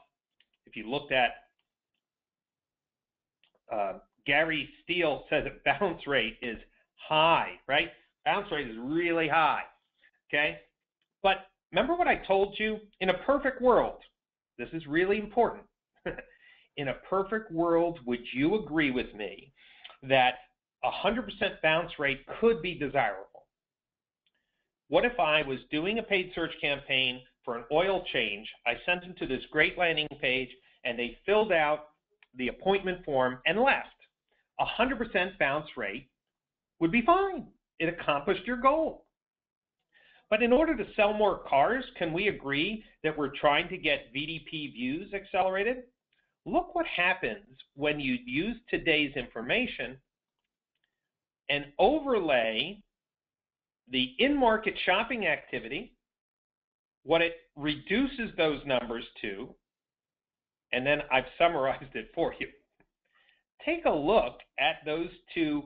[SPEAKER 1] If you looked at Gary Steele says that bounce rate is high, right? Bounce rate is really high, okay? But remember what I told you? In a perfect world, this is really important. In a perfect world, would you agree with me that 100% bounce rate could be desirable? What if I was doing a paid search campaign for an oil change? I sent them to this great landing page, and they filled out the appointment form and left. 100% bounce rate would be fine. It accomplished your goal. But in order to sell more cars, can we agree that we're trying to get VDP Views accelerated? Look what happens when you use today's information and overlay the in-market shopping activity, what it reduces those numbers to, and then I've summarized it for you. Take a look at those two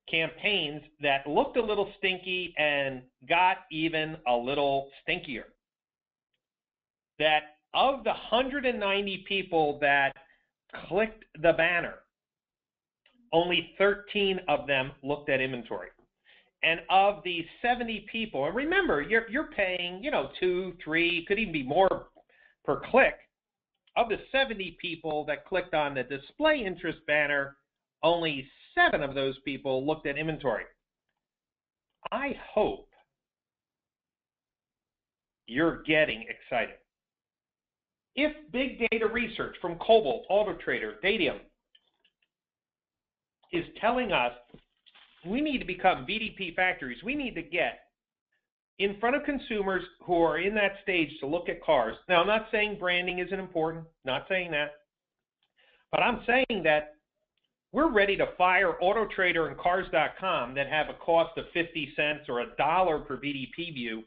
[SPEAKER 1] campaigns that looked a little stinky and got even a little stinkier. That of the 190 people that clicked the banner, only 13 of them looked at inventory. And of the 70 people, and remember, you're paying, $2, $3, could even be more per click. Of the 70 people that clicked on the display interest banner, only 7 of those people looked at inventory. I hope you're getting excited. If big data research from Cobalt, AutoTrader, Datium is telling us we need to become VDP factories, we need to get in front of consumers who are in that stage to look at cars. Now, I'm not saying branding isn't important, not saying that, but I'm saying that we're ready to fire AutoTrader and Cars.com that have a cost of 50 cents or $1 per VDP view,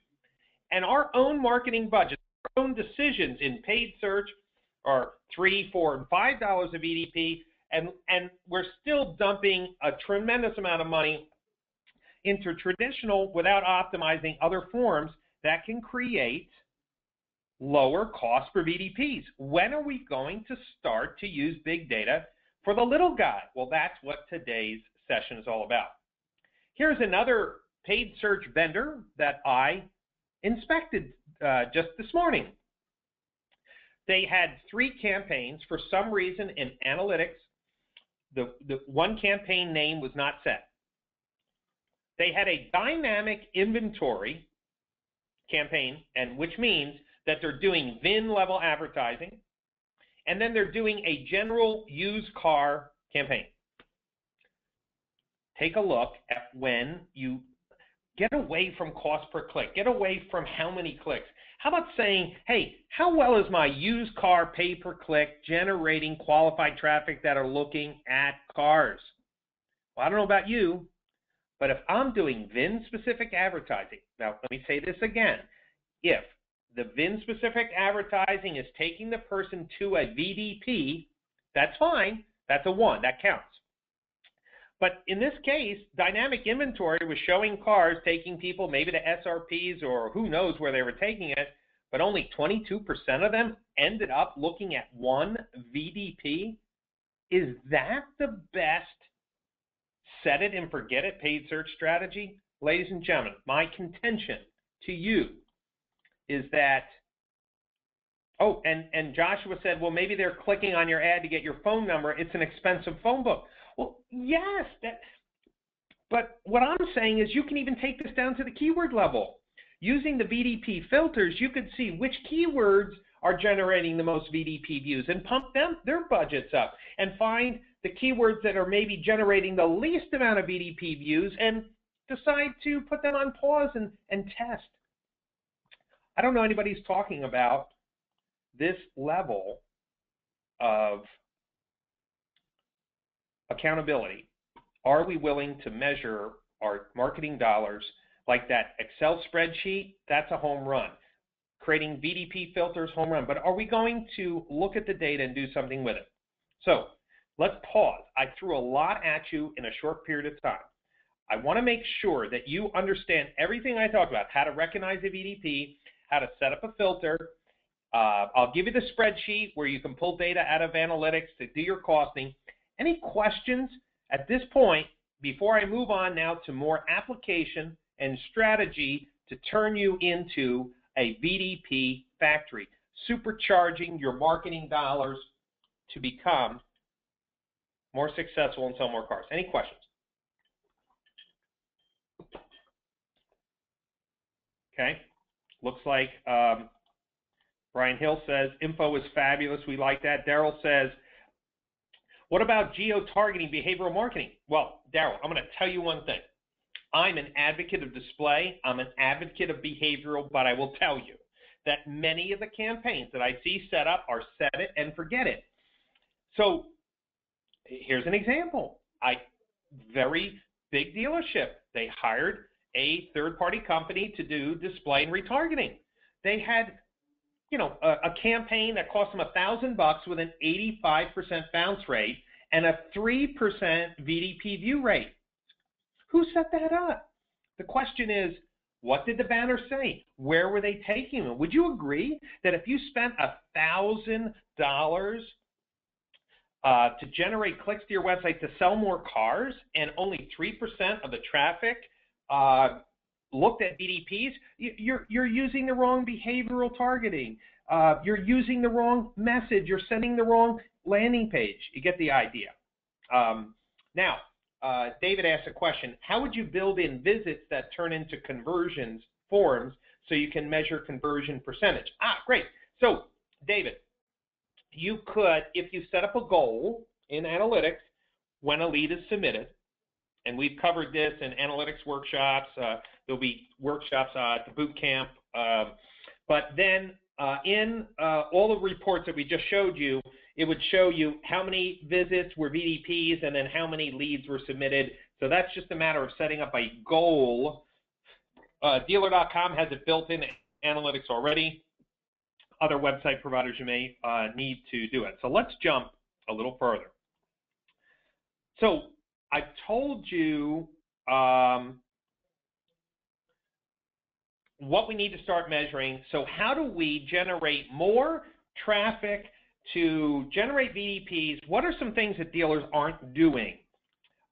[SPEAKER 1] and our own marketing budget, our own decisions in paid search are $3, $4, and $5 a VDP, and we're still dumping a tremendous amount of money into traditional without optimizing other forms that can create lower cost for VDPs. When are we going to start to use big data for the little guy? Well, that's what today's session is all about. Here's another paid search vendor that I inspected just this morning. They had 3 campaigns. For some reason in analytics, the one campaign name was not set. They had a dynamic inventory campaign, and which means that they're doing VIN level advertising, and then they're doing a general used car campaign. Take a look at when you get away from cost per click, get away from how many clicks. How about saying, hey, how well is my used car pay-per-click generating qualified traffic that are looking at cars? Well, I don't know about you, but if I'm doing VIN-specific advertising, now let me say this again, if the VIN-specific advertising is taking the person to a VDP, that's fine, that's a 1, that counts. But in this case, dynamic inventory was showing cars, taking people maybe to SRPs or who knows where they were taking it, but only 22% of them ended up looking at one VDP. Is that the best set it and forget it paid search strategy? Ladies and gentlemen, my contention to you is that, oh, and Joshua said, well, maybe they're clicking on your ad to get your phone number. It's an expensive phone book. Well, yes, but what I'm saying is you can even take this down to the keyword level. Using the VDP filters, you could see which keywords are generating the most VDP views and pump their budgets up, and find the keywords that are maybe generating the least amount of VDP views and decide to put them on pause and test. I don't know anybody's talking about this level of accountability. Are we willing to measure our marketing dollars like that Excel spreadsheet? That's a home run. Creating VDP filters, home run. But are we going to look at the data and do something with it? So let's pause. I threw a lot at you in a short period of time. I want to make sure that you understand everything I talked about, how to recognize a VDP, how to set up a filter. I'll give you the spreadsheet where you can pull data out of analytics to do your costing. Any questions at this point before I move on now to more application and strategy to turn you into a VDP factory, supercharging your marketing dollars to become more successful and sell more cars? Any questions? Okay, looks like Brian Hill says, info is fabulous, we like that. Daryl says, what about geo-targeting behavioral marketing? Well, Daryl, I'm going to tell you one thing. I'm an advocate of display. I'm an advocate of behavioral, but I will tell you that many of the campaigns that I see set up are set it and forget it. So here's an example. Very big dealership. They hired a third-party company to do display and retargeting. They had, a campaign that cost them $1,000 with an 85% bounce rate and a 3% VDP view rate. Who set that up? The question is, what did the banner say? Where were they taking them? Would you agree that if you spent $1,000 to generate clicks to your website to sell more cars and only 3% of the traffic looked at VDPs, you're using the wrong behavioral targeting. You're using the wrong message. You're sending the wrong landing page. You get the idea. Now, David asked a question. How would you build in visits that turn into conversions forms so you can measure conversion percentage? Great. So, David, you could, if you set up a goal in analytics when a lead is submitted, and we've covered this in analytics workshops. There'll be workshops at the boot camp. But then in all the reports that we just showed you, it would show you how many visits were VDPs and then how many leads were submitted. So that's just a matter of setting up a goal. Dealer.com has it built in analytics already. Other website providers you may need to do it. So let's jump a little further. So I told you what we need to start measuring. So how do we generate more traffic to generate VDPs? What are some things that dealers aren't doing?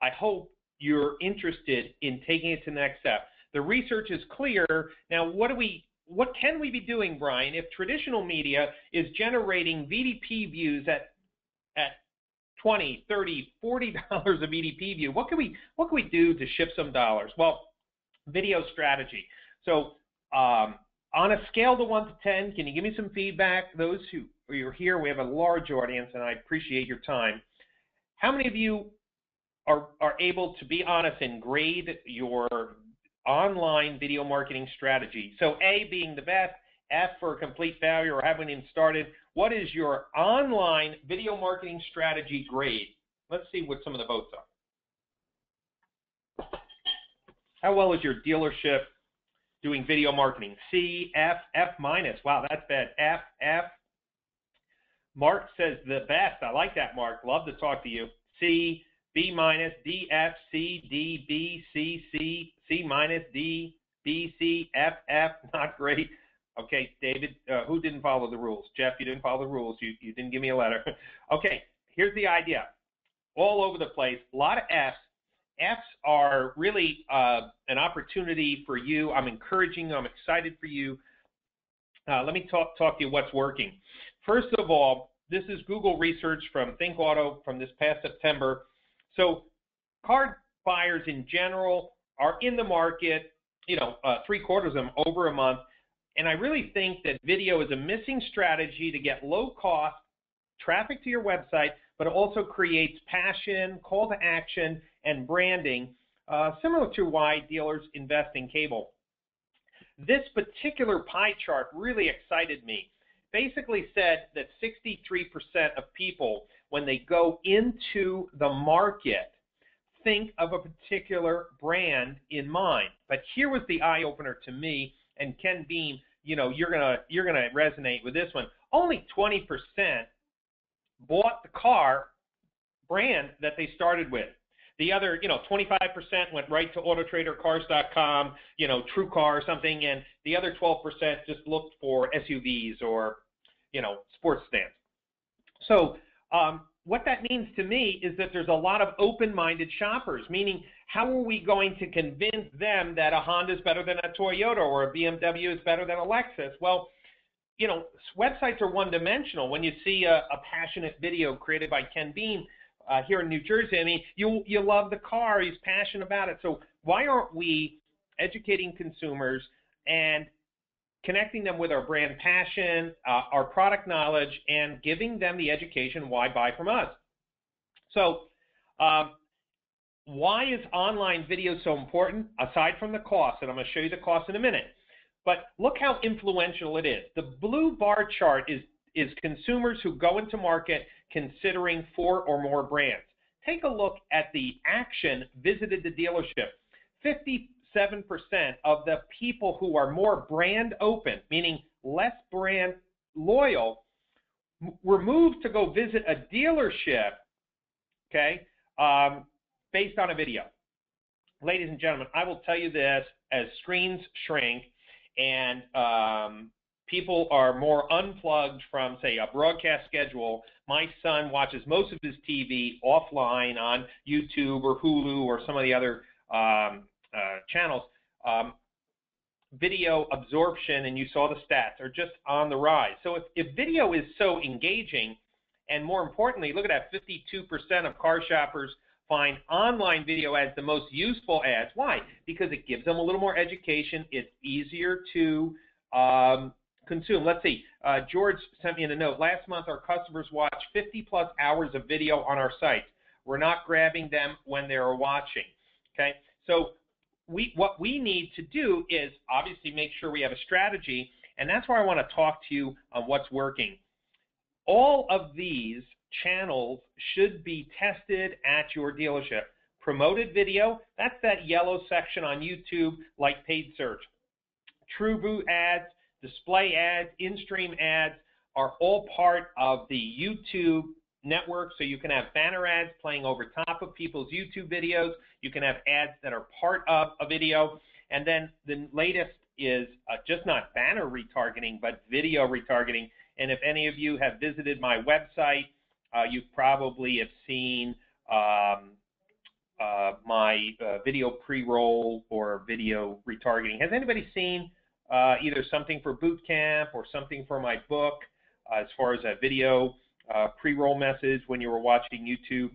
[SPEAKER 1] I hope you're interested in taking it to the next step. The research is clear. Now, what do we what can we be doing, Brian, if traditional media is generating VDP views at $20, $30, $40 a VDP view? What can we do to shift some dollars? Well, video strategy. So on a scale to 1 to 10, can you give me some feedback? Those who are here, we have a large audience, and I appreciate your time. How many of you are able to be honest and grade your online video marketing strategy? So A being the best, F for a complete failure or haven't even started. What is your online video marketing strategy grade? Let's see what some of the votes are. How well is your dealership doing video marketing? C, F, F minus. Wow, that's bad. F, F. Mark says the best. I like that, Mark. Love to talk to you. C, B minus, D, F, C, D, B, C, C, C minus, D, B, C, F, F. Not great. Okay, David, who didn't follow the rules? Jeff, you didn't follow the rules. You didn't give me a letter. Okay, here's the idea. All over the place, a lot of Fs. Fs are really an opportunity for you. I'm encouraging you. I'm excited for you. Let me talk to you what's working. First of all, this is Google research from Think Auto from this past September. So car buyers in general are in the market, 3/4 of them over a month. And I really think that video is a missing strategy to get low-cost traffic to your website, but it also creates passion, call to action, and branding, similar to why dealers invest in cable. This particular pie chart really excited me. Basically said that 63% of people, when they go into the market, think of a particular brand in mind. But here was the eye-opener to me, and Ken Beam, you're gonna resonate with this one. Only 20% bought the car brand that they started with. The other, 25% went right to AutoTrader, Cars.com, TrueCar or something, and the other 12% just looked for SUVs or, sports stands. So what that means to me is that there's a lot of open-minded shoppers, meaning how are we going to convince them that a Honda is better than a Toyota or a BMW is better than a Lexus? Well, websites are one-dimensional. When you see a passionate video created by Ken Beam here in New Jersey, I mean, you love the car. He's passionate about it. So why aren't we educating consumers and connecting them with our brand passion, our product knowledge, and giving them the education why buy from us? So why is online video so important, aside from the cost? And I'm going to show you the cost in a minute. But look how influential it is. The blue bar chart is consumers who go into market considering 4 or more brands. Take a look at the action visited the dealership. 57% of the people who are more brand open, meaning less brand loyal, were moved to go visit a dealership, okay, based on a video. Ladies and gentlemen, I will tell you this, as screens shrink and people are more unplugged from, say, a broadcast schedule, my son watches most of his TV offline on YouTube or Hulu or some of the other channels. Video absorption, and you saw the stats, are just on the rise. So if video is so engaging, and more importantly, look at that, 52% of car shoppers find online video ads the most useful ads. Why? Because it gives them a little more education. It's easier to consume. Let's see. George sent me in a note. Last month, our customers watched 50+ hours of video on our site. We're not grabbing them when they're watching. Okay? So what we need to do is obviously make sure we have a strategy, and that's why I want to talk to you on what's working. All of these channels should be tested at your dealership. Promoted video, that's that yellow section on YouTube like paid search. TrueBoot ads, display ads, in-stream ads are all part of the YouTube network, so you can have banner ads playing over top of people's YouTube videos. You can have ads that are part of a video. And then the latest is just not banner retargeting, but video retargeting. And if any of you have visited my website, you probably have seen my video pre-roll or video retargeting. Has anybody seen either something for boot camp or something for my book, as far as a video pre-roll message when you were watching YouTube?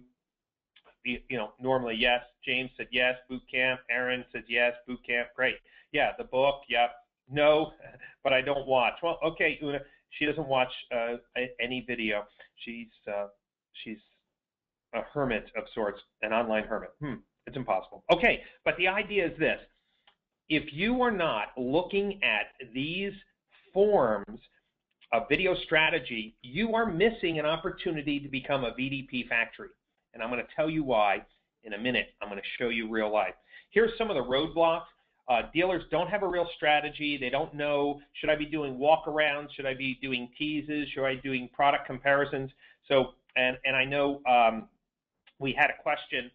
[SPEAKER 1] You know, normally yes. James said yes, boot camp. Aaron said yes, boot camp. Great. Yeah, the book. Yep. No, but I don't watch. Well, okay, Una. She doesn't watch any video. She's a hermit of sorts, an online hermit. It's impossible. Okay, but the idea is this. If you are not looking at these forms of video strategy, you are missing an opportunity to become a VDP factory. And I'm going to tell you why in a minute. I'm going to show you real life. Here's some of the roadblocks. Dealers don't have a real strategy. They don't know, should I be doing walkarounds? Should I be doing teases? Should I be doing product comparisons? So, and I know we had a question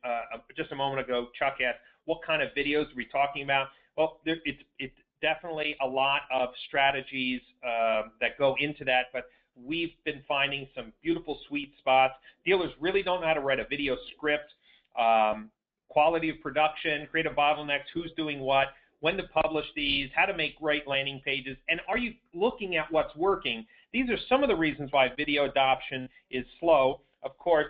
[SPEAKER 1] just a moment ago. Chuck asked, what kind of videos are we talking about? Well, it's definitely a lot of strategies that go into that, but we've been finding some beautiful sweet spots. Dealers really don't know how to write a video script, quality of production, creative bottlenecks, who's doing what, when to publish these, how to make great landing pages, and are you looking at what's working? These are some of the reasons why video adoption is slow. Of course,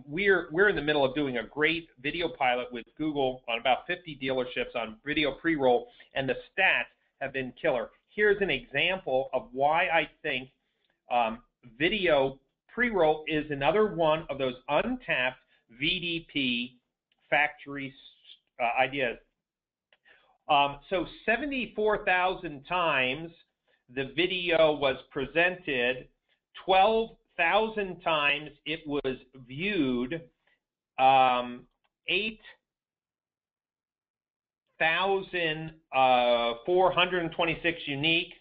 [SPEAKER 1] we're in the middle of doing a great video pilot with Google on about 50 dealerships on video pre-roll, and the stats have been killer. Here's an example of why I think video pre-roll is another one of those untapped VDP factory ideas. So 74,000 times the video was presented, 12,000 times it was viewed, 8,426 unique,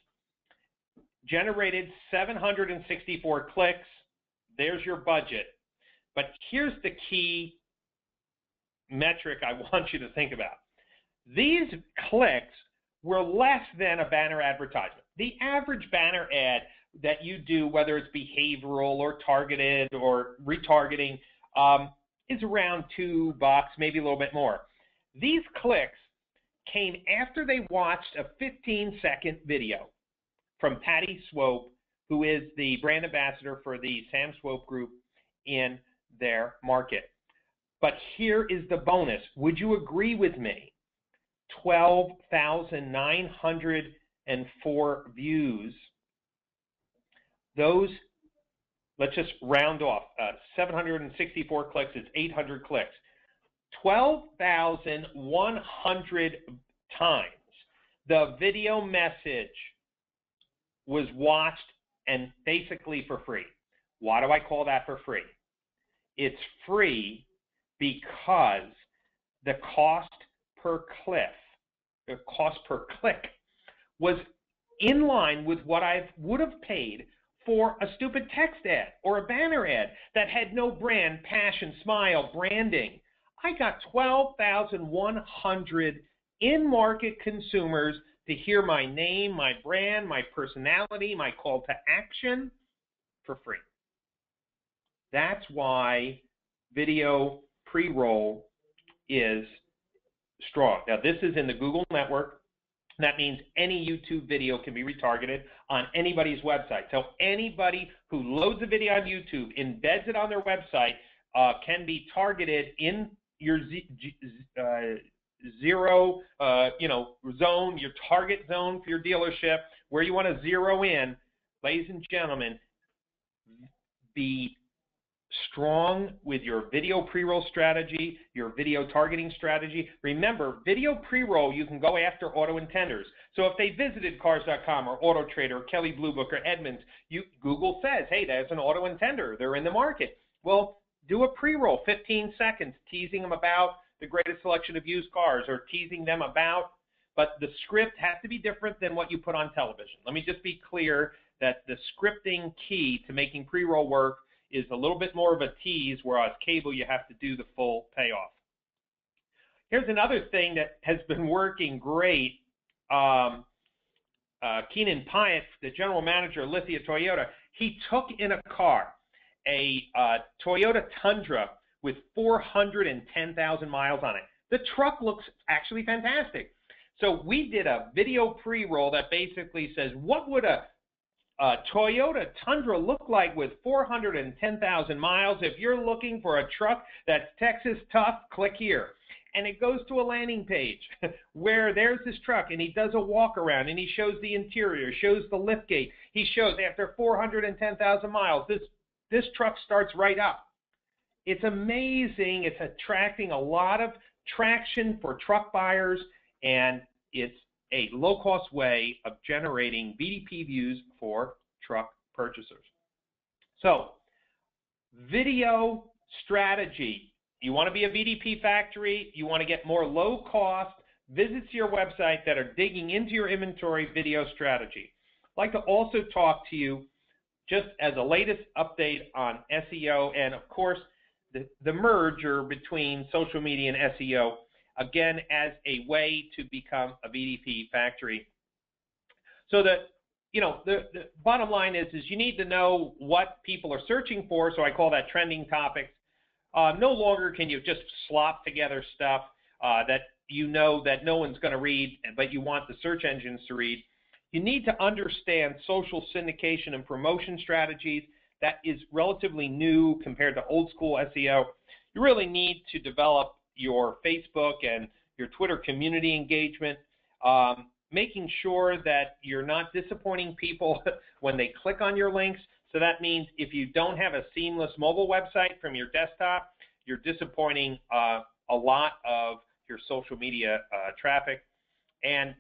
[SPEAKER 1] generated 764 clicks. There's your budget. But here's the key metric I want you to think about. These clicks were less than a banner advertisement. The average banner ad that you do, whether it's behavioral or targeted or retargeting, is around $2, maybe a little bit more. These clicks came after they watched a 15-second video from Patty Swope, who is the brand ambassador for the Sam Swope Group in their market. But here is the bonus. Would you agree with me? 12,904 views. Those, let's just round off. 764 clicks is 800 clicks. 12,100 times the video message was watched, and basically for free. Why do I call that for free? It's free because the cost per click was in line with what I would have paid for a stupid text ad or a banner ad that had no brand, passion, smile, branding. I got 12,100 in-market consumers to hear my name, my brand, my personality, my call to action for free. That's why video pre-roll is strong. Now, this is in the Google network. That means any YouTube video can be retargeted on anybody's website. So anybody who loads a video on YouTube, embeds it on their website, can be targeted in your zero, zone, your target zone for your dealership, where you want to zero in. Ladies and gentlemen, be strong with your video pre-roll strategy, your video targeting strategy. Remember, video pre-roll, you can go after auto intenders. So if they visited Cars.com or Auto Trader or Kelley Blue Book or Edmunds, Google says, hey, there's an auto intender. They're in the market. Well, do a pre-roll, 15 seconds, teasing them about the greatest selection of used cars or teasing them about, but the script has to be different than what you put on television. Let me just be clear that the scripting key to making pre-roll work is a little bit more of a tease, whereas cable, you have to do the full payoff. Here's another thing that has been working great. Keenan Pyatt, the general manager of Lithia Toyota, he took in a car, a Toyota Tundra with 410,000 miles on it. The truck looks actually fantastic. So we did a video pre-roll that basically says, what would a Toyota Tundra look like with 410,000 miles? If you're looking for a truck that's Texas tough, click here. And it goes to a landing page where there's this truck, and he does a walk around, and he shows the interior, shows the lift gate. He shows after 410,000 miles, this truck starts right up. It's amazing. It's attracting a lot of traction for truck buyers, and it's a low-cost way of generating VDP views for truck purchasers. So, video strategy. You want to be a VDP factory, you want to get more low-cost visits to your website that are digging into your inventory video strategy. I'd like to also talk to you just as a latest update on SEO and, of course, the merger between social media and SEO, again, as a way to become a VDP factory. So the bottom line is you need to know what people are searching for, so I call that trending topics. No longer can you just slop together stuff that you know that no one's going to read, but you want the search engines to read. You need to understand social syndication and promotion strategies. That is relatively new compared to old school SEO. You really need to develop your Facebook and your Twitter community engagement, making sure that you're not disappointing people when they click on your links. So that means if you don't have a seamless mobile website from your desktop, you're disappointing a lot of your social media traffic. And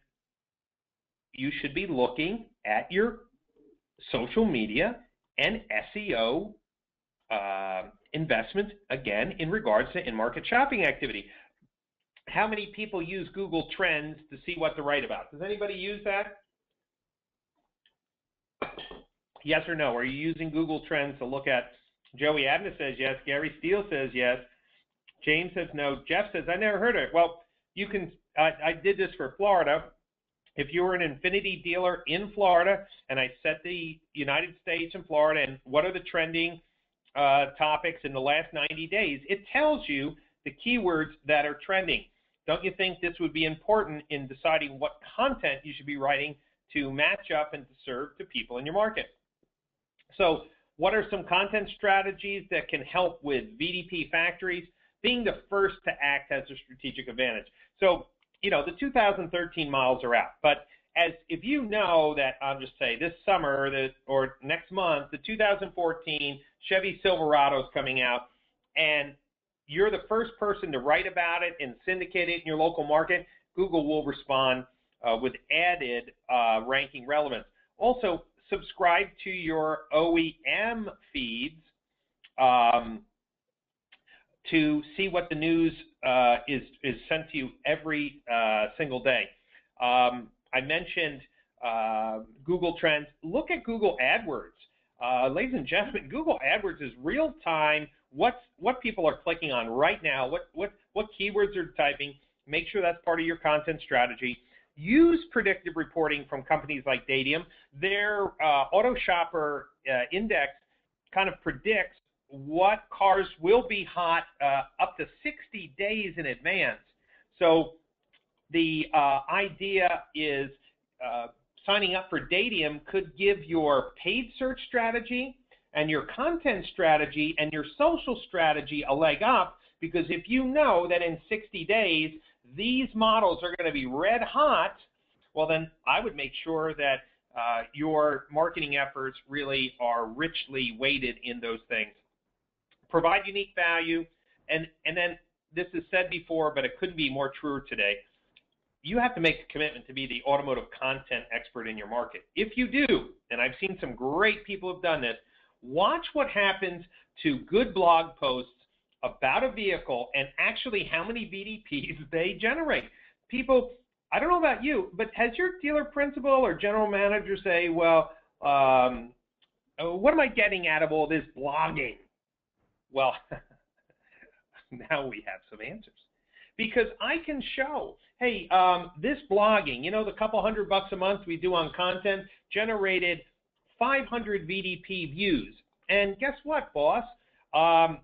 [SPEAKER 1] you should be looking at your social media and SEO investments, again, in regards to in-market shopping activity. How many people use Google Trends to see what to write about? Does anybody use that? Yes or no? Are you using Google Trends to look at? Joey Adna says yes. Gary Steele says yes. James says no. Jeff says, I never heard of it. Well, you can. I did this for Florida. If you were an Infinity dealer in Florida, and I set the United States and Florida, and what are the trending topics in the last 90 days, it tells you the keywords that are trending. Don't you think this would be important in deciding what content you should be writing to match up and to serve to people in your market? So what are some content strategies that can help with VDP factories? Being the first to act has a strategic advantage. So, the 2013 models are out, but if you know that, I'll just say this summer or next month, the 2014 Chevy Silverado is coming out, and you're the first person to write about it and syndicate it in your local market, Google will respond with added ranking relevance. Also, subscribe to your OEM feeds to see what the news is sent to you every single day. I mentioned Google Trends. Look at Google AdWords. Ladies and gentlemen, Google AdWords is real time. What people are clicking on right now, what keywords are typing. Make sure that's part of your content strategy. Use predictive reporting from companies like Dadium. Their Auto Shopper Index kind of predicts what cars will be hot up to 60 days in advance. So the idea is signing up for Dadium could give your paid search strategy and your content strategy and your social strategy a leg up, because if you know that in 60 days these models are going to be red hot, well then I would make sure that your marketing efforts really are richly weighted in those things. Provide unique value, and then this is said before, but it couldn't be more truer today. You have to make a commitment to be the automotive content expert in your market. If you do, and I've seen some great people who have done this, watch what happens to good blog posts about a vehicle and actually how many VDPs they generate. People, I don't know about you, but has your dealer principal or general manager say, well, what am I getting out of all this blogging? Well, now we have some answers. Because I can show, hey, this blogging, the couple $100 a month we do on content generated 500 VDP views. And guess what, boss?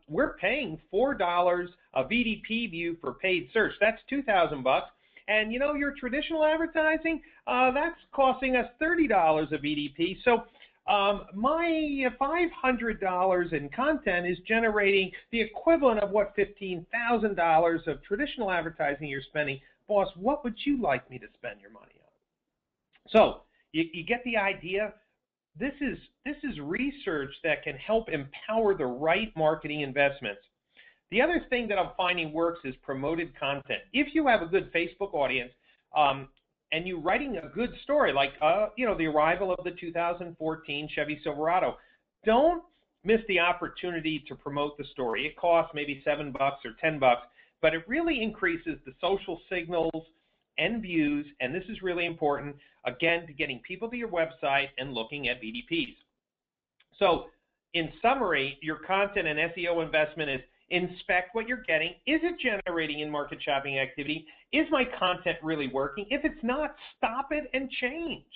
[SPEAKER 1] We're paying $4 a VDP view for paid search. That's $2,000. And you know, your traditional advertising, that's costing us $30 a VDP. So my $500 in content is generating the equivalent of what $15,000 of traditional advertising you're spending. Boss, what would you like me to spend your money on? So you get the idea. This is research that can help empower the right marketing investments. The other thing that I'm finding works is promoted content. If you have a good Facebook audience and you're writing a good story, like you know, the arrival of the 2014 Chevy Silverado, don't miss the opportunity to promote the story. It costs maybe $7 or $10, but it really increases the social signals and views, and this is really important, again, to getting people to your website and looking at VDPs. So in summary, your content and SEO investment is inspect what you're getting. Is it generating in-market shopping activity? Is my content really working? If it's not, stop it and change.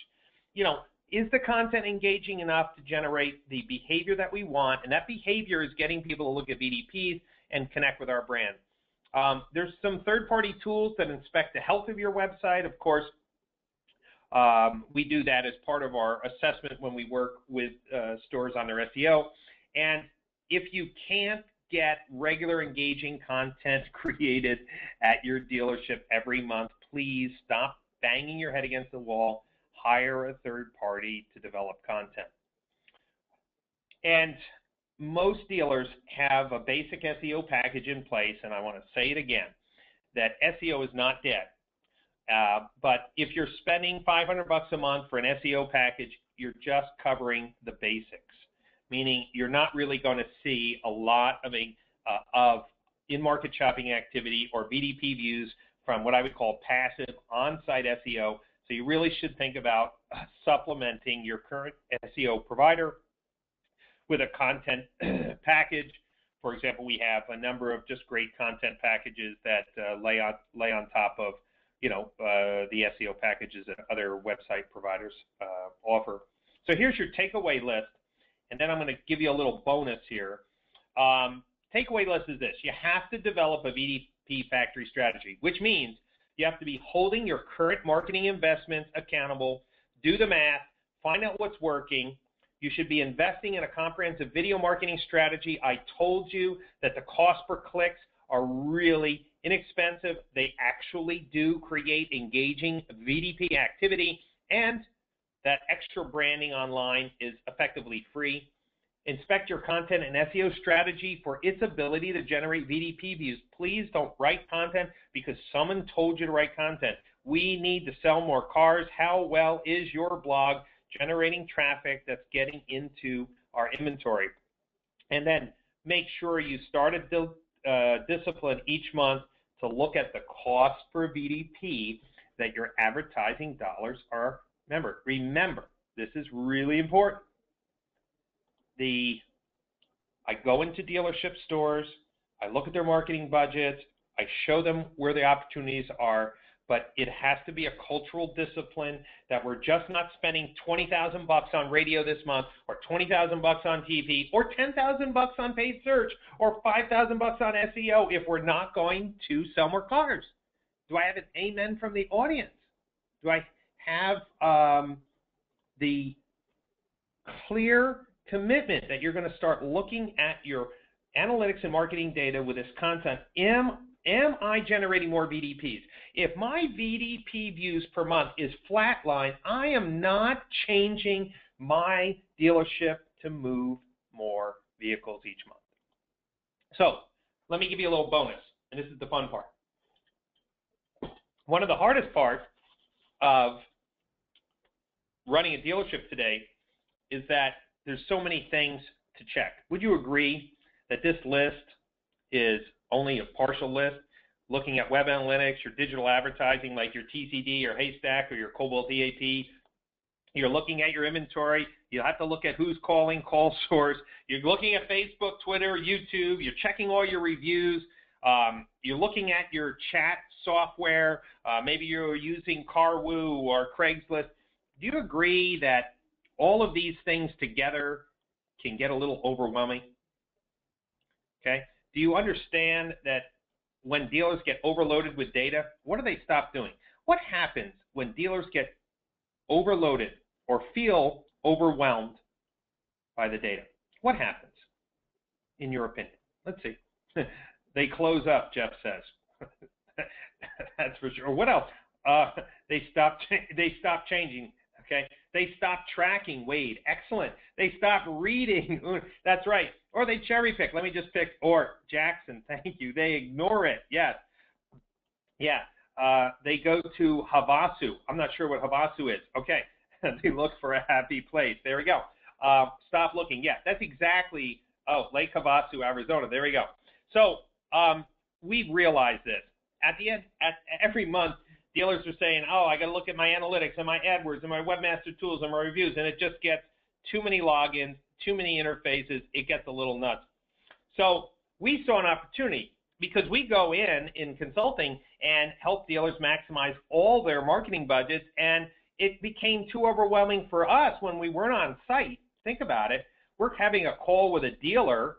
[SPEAKER 1] You know, is the content engaging enough to generate the behavior that we want? And that behavior is getting people to look at VDPs and connect with our brand. There's some third-party tools that inspect the health of your website. Of course, we do that as part of our assessment when we work with stores on their SEO. And if you can't get regular engaging content created at your dealership every month, please stop banging your head against the wall. Hire a third party to develop content. And most dealers have a basic SEO package in place, and I want to say it again, that SEO is not dead. But if you're spending $500 a month for an SEO package, you're just covering the basics, meaning you're not really going to see a lot of in-market shopping activity or VDP views from what I would call passive on-site SEO. So you really should think about supplementing your current SEO provider with a content package. For example, we have a number of just great content packages that lay on top of, you know, the SEO packages that other website providers offer. So here's your takeaway list, and then I'm going to give you a little bonus here. Takeaway list is this: you have to develop a VDP factory strategy, which means you have to be holding your current marketing investments accountable, do the math, find out what's working. You should be investing in a comprehensive video marketing strategy. I told you that the cost per clicks are really inexpensive. They actually do create engaging VDP activity, and that extra branding online is effectively free. Inspect your content and SEO strategy for its ability to generate VDP views. Please don't write content because someone told you to write content. We need to sell more cars. How well is your blog generating traffic that's getting into our inventory? And then make sure you start a discipline each month to look at the cost per VDP that your advertising dollars are. Remember, this is really important. I go into dealership stores, I look at their marketing budgets, I show them where the opportunities are, but it has to be a cultural discipline that we're just not spending $20,000 on radio this month, or $20,000 on TV, or $10,000 on paid search, or $5,000 on SEO if we're not going to sell more cars. Do I have an amen from the audience? Do I have the clear commitment that you're going to start looking at your analytics and marketing data with this content? Am I generating more VDPs? If my VDP views per month is flatline, I am not changing my dealership to move more vehicles each month. So let me give you a little bonus, and this is the fun part. One of the hardest parts of running a dealership today is that there's so many things to check. Would you agree that this list is only a partial list? Looking at web analytics, your digital advertising like your TCD or Haystack or your Cobalt EAP, you're looking at your inventory, you have to look at who's calling, call source, you're looking at Facebook, Twitter, YouTube, you're checking all your reviews, you're looking at your chat software, maybe you're using CarWoo or Craigslist. Do you agree that all of these things together can get a little overwhelming? Okay. Do you understand that when dealers get overloaded with data, what do they stop doing? What happens when dealers get overloaded or feel overwhelmed by the data? What happens, in your opinion? Let's see. They close up, Jeff says. That's for sure. What else? They stop changing. Okay. They stop tracking. Wade. Excellent. They stop reading. That's right. Or they cherry pick. Let me just pick. Or Jackson. Thank you. They ignore it. Yes. Yeah. They go to Havasu. I'm not sure what Havasu is. Okay. They look for a happy place. There we go. Stop looking. Yeah. That's exactly. Oh, Lake Havasu, Arizona. There we go. So we've realized this. At the end, every month, dealers are saying, oh, I got to look at my analytics and my AdWords and my webmaster tools and my reviews, and it just gets too many logins, too many interfaces. It gets a little nuts. So we saw an opportunity because we go in consulting and help dealers maximize all their marketing budgets, and it became too overwhelming for us when we weren't on site. Think about it. We're having a call with a dealer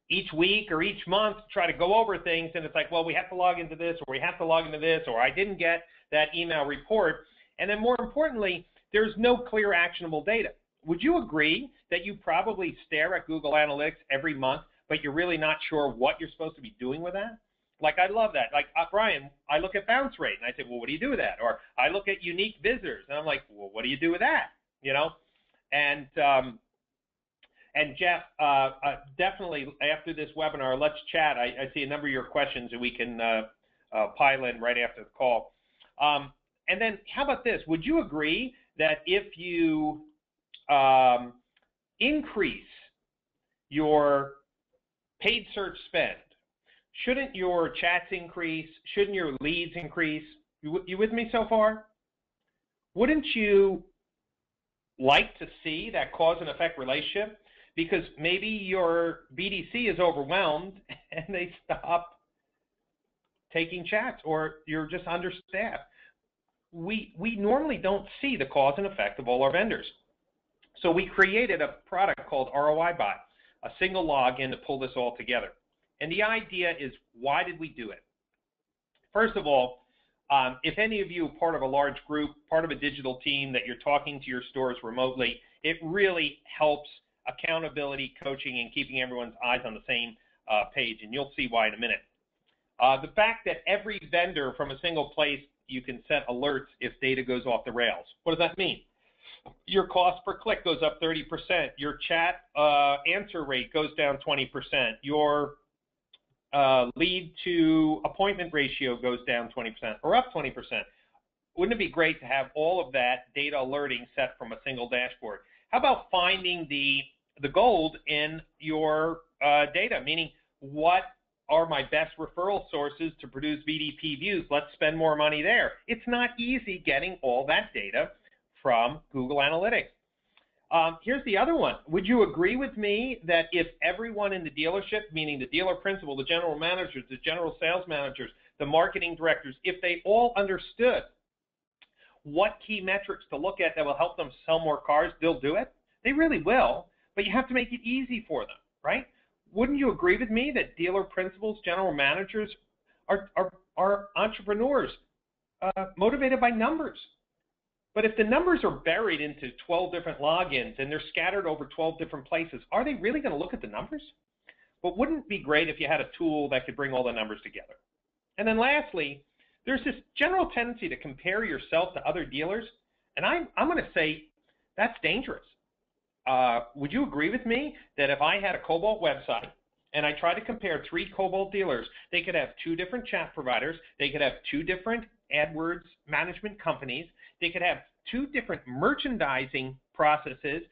[SPEAKER 1] each week or each month to try to go over things, and it's like, well, we have to log into this, or we have to log into this, or I didn't get that email report. And then more importantly, there's no clear actionable data. Would you agree that you probably stare at Google Analytics every month, but you're really not sure what you're supposed to be doing with that? Like, I love that. Like, Brian, I look at bounce rate, and I say, well, what do you do with that? Or I look at unique visitors, and I'm like, well, what do you do with that? You know? And Jeff, definitely after this webinar, let's chat. I see a number of your questions that we can pile in right after the call. And then how about this? Would you agree that if you increase your paid search spend, shouldn't your chats increase? Shouldn't your leads increase? You with me so far? Wouldn't you like to see that cause and effect relationship? Because maybe your BDC is overwhelmed and they stop taking chats, or you're just understaffed. We normally don't see the cause and effect of all our vendors. So we created a product called ROI Bot, a single login to pull this all together. And the idea is, why did we do it? First of all, if any of you are part of a large group, part of a digital team that you're talking to your stores remotely, it really helps accountability, coaching, and keeping everyone's eyes on the same page, and you'll see why in a minute. The fact that every vendor from a single place, you can set alerts if data goes off the rails. What does that mean? Your cost per click goes up 30%. Your chat answer rate goes down 20%. Your lead to appointment ratio goes down 20% or up 20%. Wouldn't it be great to have all of that data alerting set from a single dashboard? How about finding the gold in your data, meaning what are my best referral sources to produce VDP Views? Let's spend more money there. It's not easy getting all that data from Google Analytics. Here's the other one. Would you agree with me that if everyone in the dealership, meaning the dealer principal, the general managers, the general sales managers, the marketing directors, if they all understood what key metrics to look at that will help them sell more cars, they'll do it? They really will, but you have to make it easy for them, right? Wouldn't you agree with me that dealer principals, general managers are entrepreneurs motivated by numbers? But if the numbers are buried into 12 different logins and they're scattered over 12 different places, are they really going to look at the numbers? But wouldn't it be great if you had a tool that could bring all the numbers together? And then lastly, there's this general tendency to compare yourself to other dealers, and I'm going to say that's dangerous. Would you agree with me that if I had a Cobalt website and I tried to compare 3 Cobalt dealers, they could have 2 different chat providers, they could have 2 different AdWords management companies, they could have 2 different merchandising processes,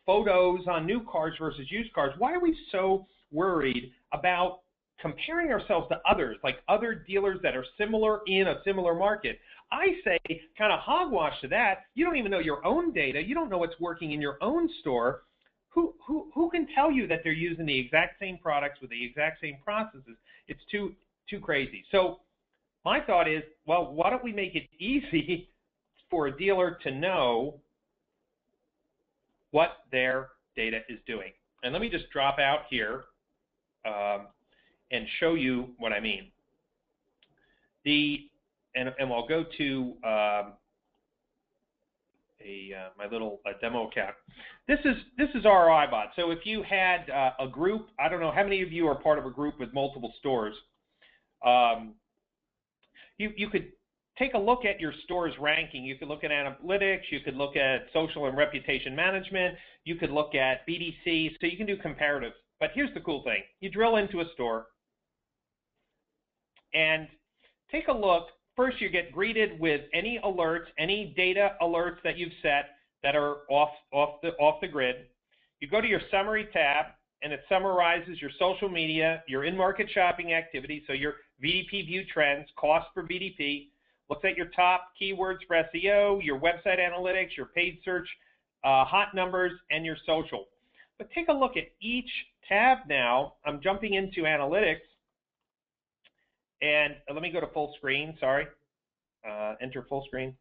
[SPEAKER 1] photos on new cars versus used cars? Why are we so worried about comparing ourselves to others, like other dealers that are similar in a similar market? I say kind of hogwash to that. You don't even know your own data. You don't know what's working in your own store. Who can tell you that they're using the exact same products with the exact same processes? It's too crazy. So my thought is, well, why don't we make it easy for a dealer to know what their data is doing? And let me just drop out here and show you what I mean. And I'll go to my little demo account. This is ROI-Bot. So if you had a group, I don't know how many of you are part of a group with multiple stores. You could take a look at your store's ranking. You could look at analytics. You could look at social and reputation management. You could look at BDC. So you can do comparatives. But here's the cool thing. You drill into a store and take a look. First, you get greeted with any alerts, any data alerts that you've set that are off the grid. You go to your summary tab, and it summarizes your social media, your in-market shopping activity, so your VDP view trends, cost per VDP, looks at your top keywords for SEO, your website analytics, your paid search, hot numbers, and your social. But take a look at each tab now. I'm jumping into analytics, and let me go to full screen, sorry. Enter full screen.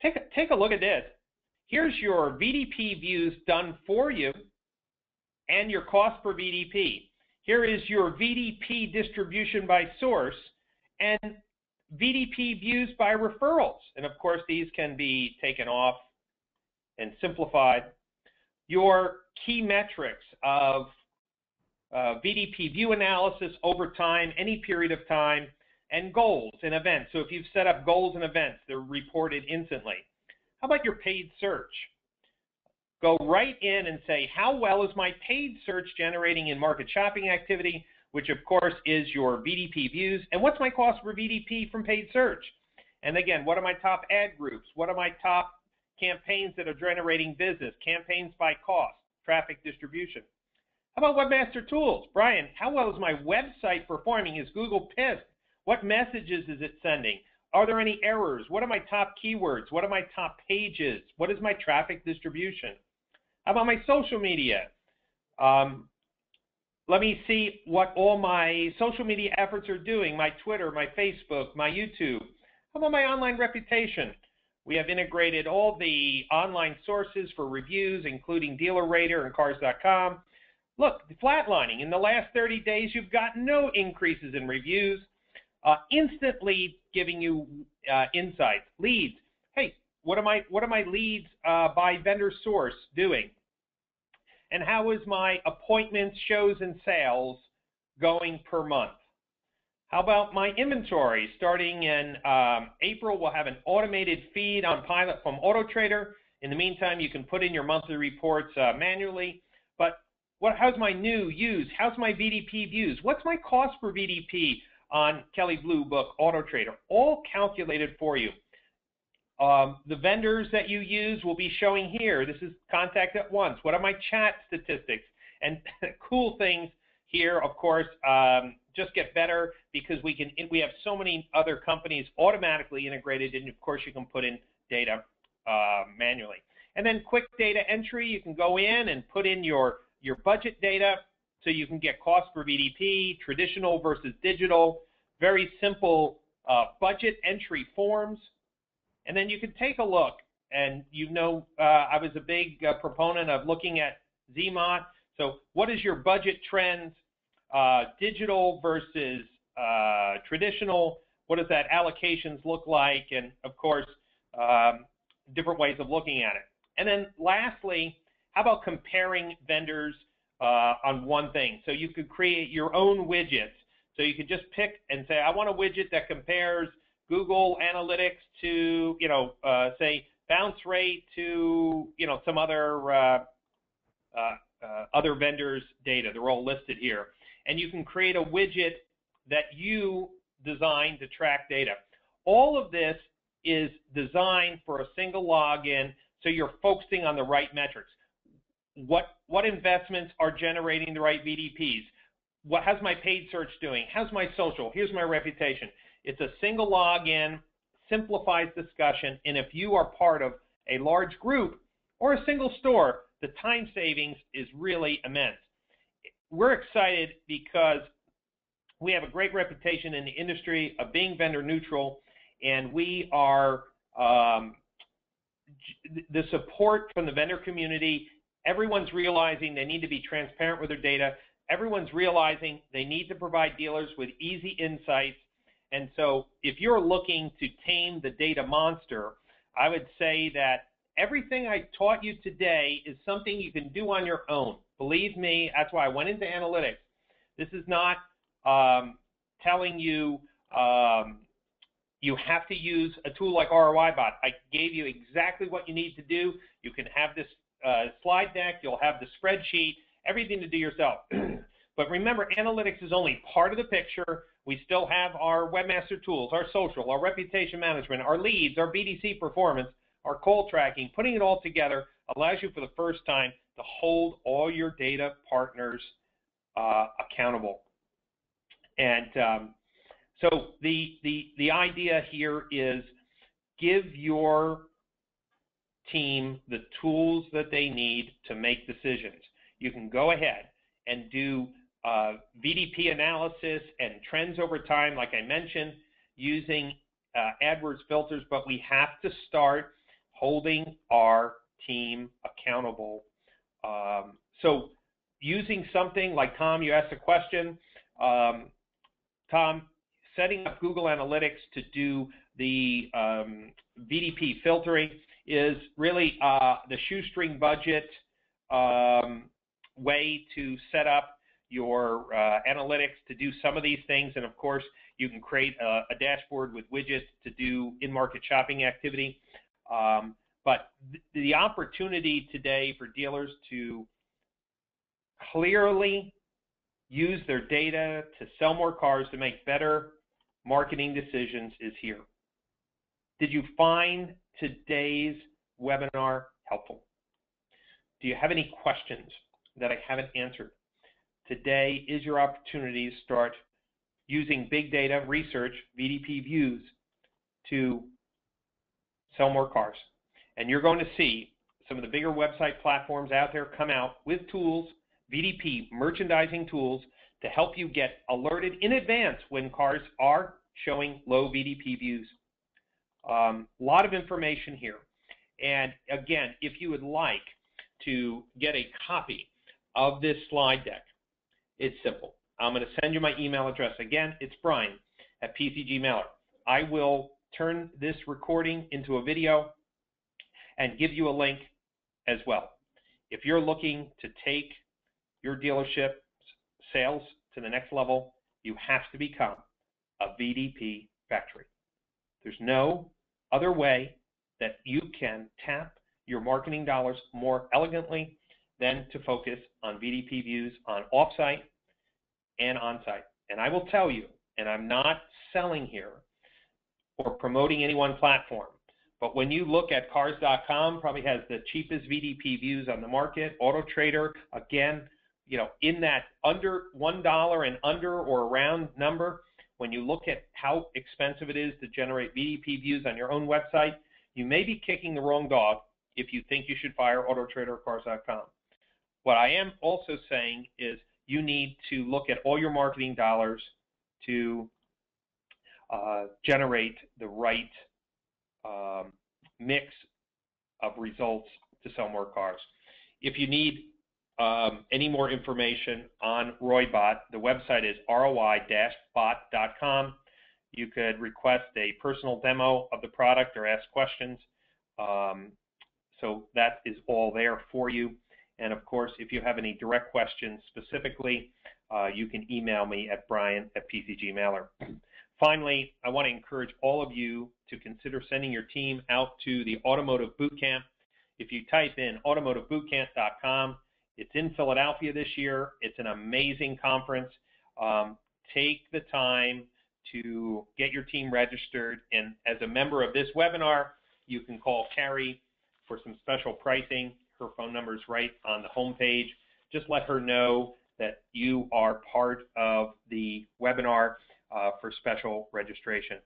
[SPEAKER 1] Take a look at this. Here's your VDP views done for you and your cost per VDP. Here is your VDP distribution by source and VDP views by referrals. And of course, these can be taken off and simplified. Your key metrics of VDP view analysis over time, any period of time, and goals and events. So if you've set up goals and events, they're reported instantly. How about your paid search? Go right in and say, how well is my paid search generating in market shopping activity, which of course is your VDP views, and what's my cost per VDP from paid search? And again, what are my top ad groups? What are my top campaigns that are generating business? Campaigns by cost, traffic distribution. How about Webmaster Tools? Brian, how well is my website performing? Is Google pissed? What messages is it sending? Are there any errors? What are my top keywords? What are my top pages? What is my traffic distribution? How about my social media? Let me see what all my social media efforts are doing, my Twitter, my Facebook, my YouTube. How about my online reputation? We have integrated all the online sources for reviews, including DealerRater and Cars.com. Look, flatlining. In the last 30 days, you've got no increases in reviews. Instantly giving you insights. Leads. Hey, what are my leads by vendor source doing? And how is my appointments, shows, and sales going per month? How about my inventory? Starting in April, we'll have an automated feed on Pilot from AutoTrader. In the meantime, you can put in your monthly reports manually. But how's my new, used? How's my VDP views? What's my cost per VDP on Kelley Blue Book AutoTrader? All calculated for you. The vendors that you use will be showing here. This is contact at once. What are my chat statistics? And cool things here, of course, just get better because we have so many other companies automatically integrated, and of course you can put in data manually. And then quick data entry, you can go in and put in your budget data so you can get cost per VDP, traditional versus digital, very simple budget entry forms. And then you can take a look, and I was a big proponent of looking at ZMOT. So what is your budget trends, digital versus traditional? What does that allocations look like? And of course, different ways of looking at it. And then lastly, how about comparing vendors on one thing? So you could create your own widgets. So you could just pick and say, I want a widget that compares Google Analytics to, say, bounce rate to, some other vendors' data. They're all listed here. And you can create a widget that you design to track data. All of this is designed for a single login, so you're focusing on the right metrics. What investments are generating the right VDPs? How's my paid search doing? How's my social? Here's my reputation. It's a single login, simplifies discussion, and if you are part of a large group or a single store, the time savings is really immense. We're excited because we have a great reputation in the industry of being vendor neutral, and we are the support from the vendor community. Everyone's realizing they need to be transparent with their data. everyone's realizing they need to provide dealers with easy insights. And so if you're looking to tame the data monster, I would say that everything I taught you today is something you can do on your own. Believe me, that's why I went into analytics. This is not telling you you have to use a tool like ROIBot. I gave you exactly what you need to do. You can have this slide deck. You'll have the spreadsheet, everything to do yourself. But remember, analytics is only part of the picture. We still have our webmaster tools, our social, our reputation management, our leads, our BDC performance, our call tracking. Putting it all together allows you for the first time to hold all your data partners accountable. And so the idea here is give your team the tools that they need to make decisions. You can go ahead and do VDP analysis and trends over time, like I mentioned, using AdWords filters, but we have to start holding our team accountable. So using something like, Tom, you asked a question. Tom, setting up Google Analytics to do the VDP filtering is really the shoestring budget way to set up your analytics to do some of these things. And of course, you can create a dashboard with widgets to do in-market shopping activity. But the opportunity today for dealers to clearly use their data to sell more cars, to make better marketing decisions is here. Did you find today's webinar helpful? Do you have any questions that I haven't answered? Today is your opportunity to start using big data research, VDP Views, to sell more cars. And you're going to see some of the bigger website platforms out there come out with tools, VDP merchandising tools, to help you get alerted in advance when cars are showing low VDP views. A lot of information here. And again, if you would like to get a copy of this slide deck, it's simple. I'm going to send you my email address. Again, it's Brian at PCG Mailer. I will turn this recording into a video and give you a link as well. If you're looking to take your dealership sales to the next level, you have to become a VDP factory. There's no other way that you can tap your marketing dollars more elegantly than to focus on VDP views on offsite and onsite. And I will tell you, and I'm not selling here or promoting any one platform, but when you look at cars.com, probably has the cheapest VDP views on the market. Auto Trader, again, you know, in that under $1 and under or around number, when you look at how expensive it is to generate VDP views on your own website, you may be kicking the wrong dog if you think you should fire Auto Trader or cars.com. What I am also saying is you need to look at all your marketing dollars to generate the right mix of results to sell more cars. If you need any more information on ROIBot, the website is roi-bot.com. You could request a personal demo of the product or ask questions. So that is all there for you. And of course, if you have any direct questions specifically, you can email me at brian@PCGmailer. Finally, I want to encourage all of you to consider sending your team out to the Automotive Bootcamp. If you type in automotivebootcamp.com, it's in Philadelphia this year. It's an amazing conference. Take the time to get your team registered. And as a member of this webinar, you can call Carrie for some special pricing. Her phone number is right on the homepage. Just let her know that you are part of the webinar for special registration.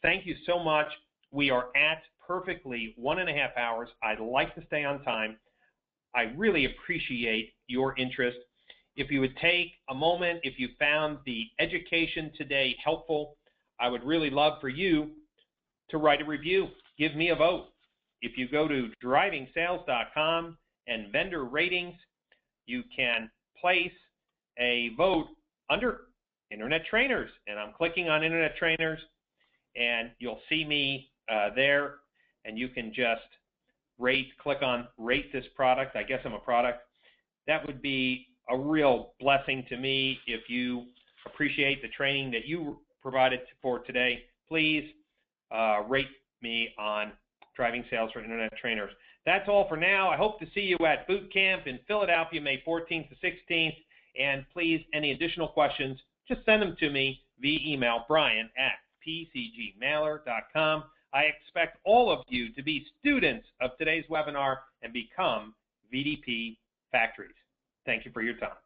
[SPEAKER 1] Thank you so much. We are at perfectly 1.5 hours. I'd like to stay on time. I really appreciate your interest. If you would take a moment, if you found the education today helpful, I would really love for you to write a review. Give me a vote. If you go to drivingsales.com and vendor ratings, you can place a vote under Internet Trainers, and I'm clicking on Internet Trainers, and you'll see me there, and you can just click on rate this product. I guess I'm a product. That would be a real blessing to me. If you appreciate the training that you provided for today, please rate me on driving sales for Internet Trainers. That's all for now. I hope to see you at boot camp in Philadelphia, May 14th to 16th. And please, any additional questions, just send them to me via email, brian@pcgmailer.com. I expect all of you to be students of today's webinar and become VDP factories. Thank you for your time.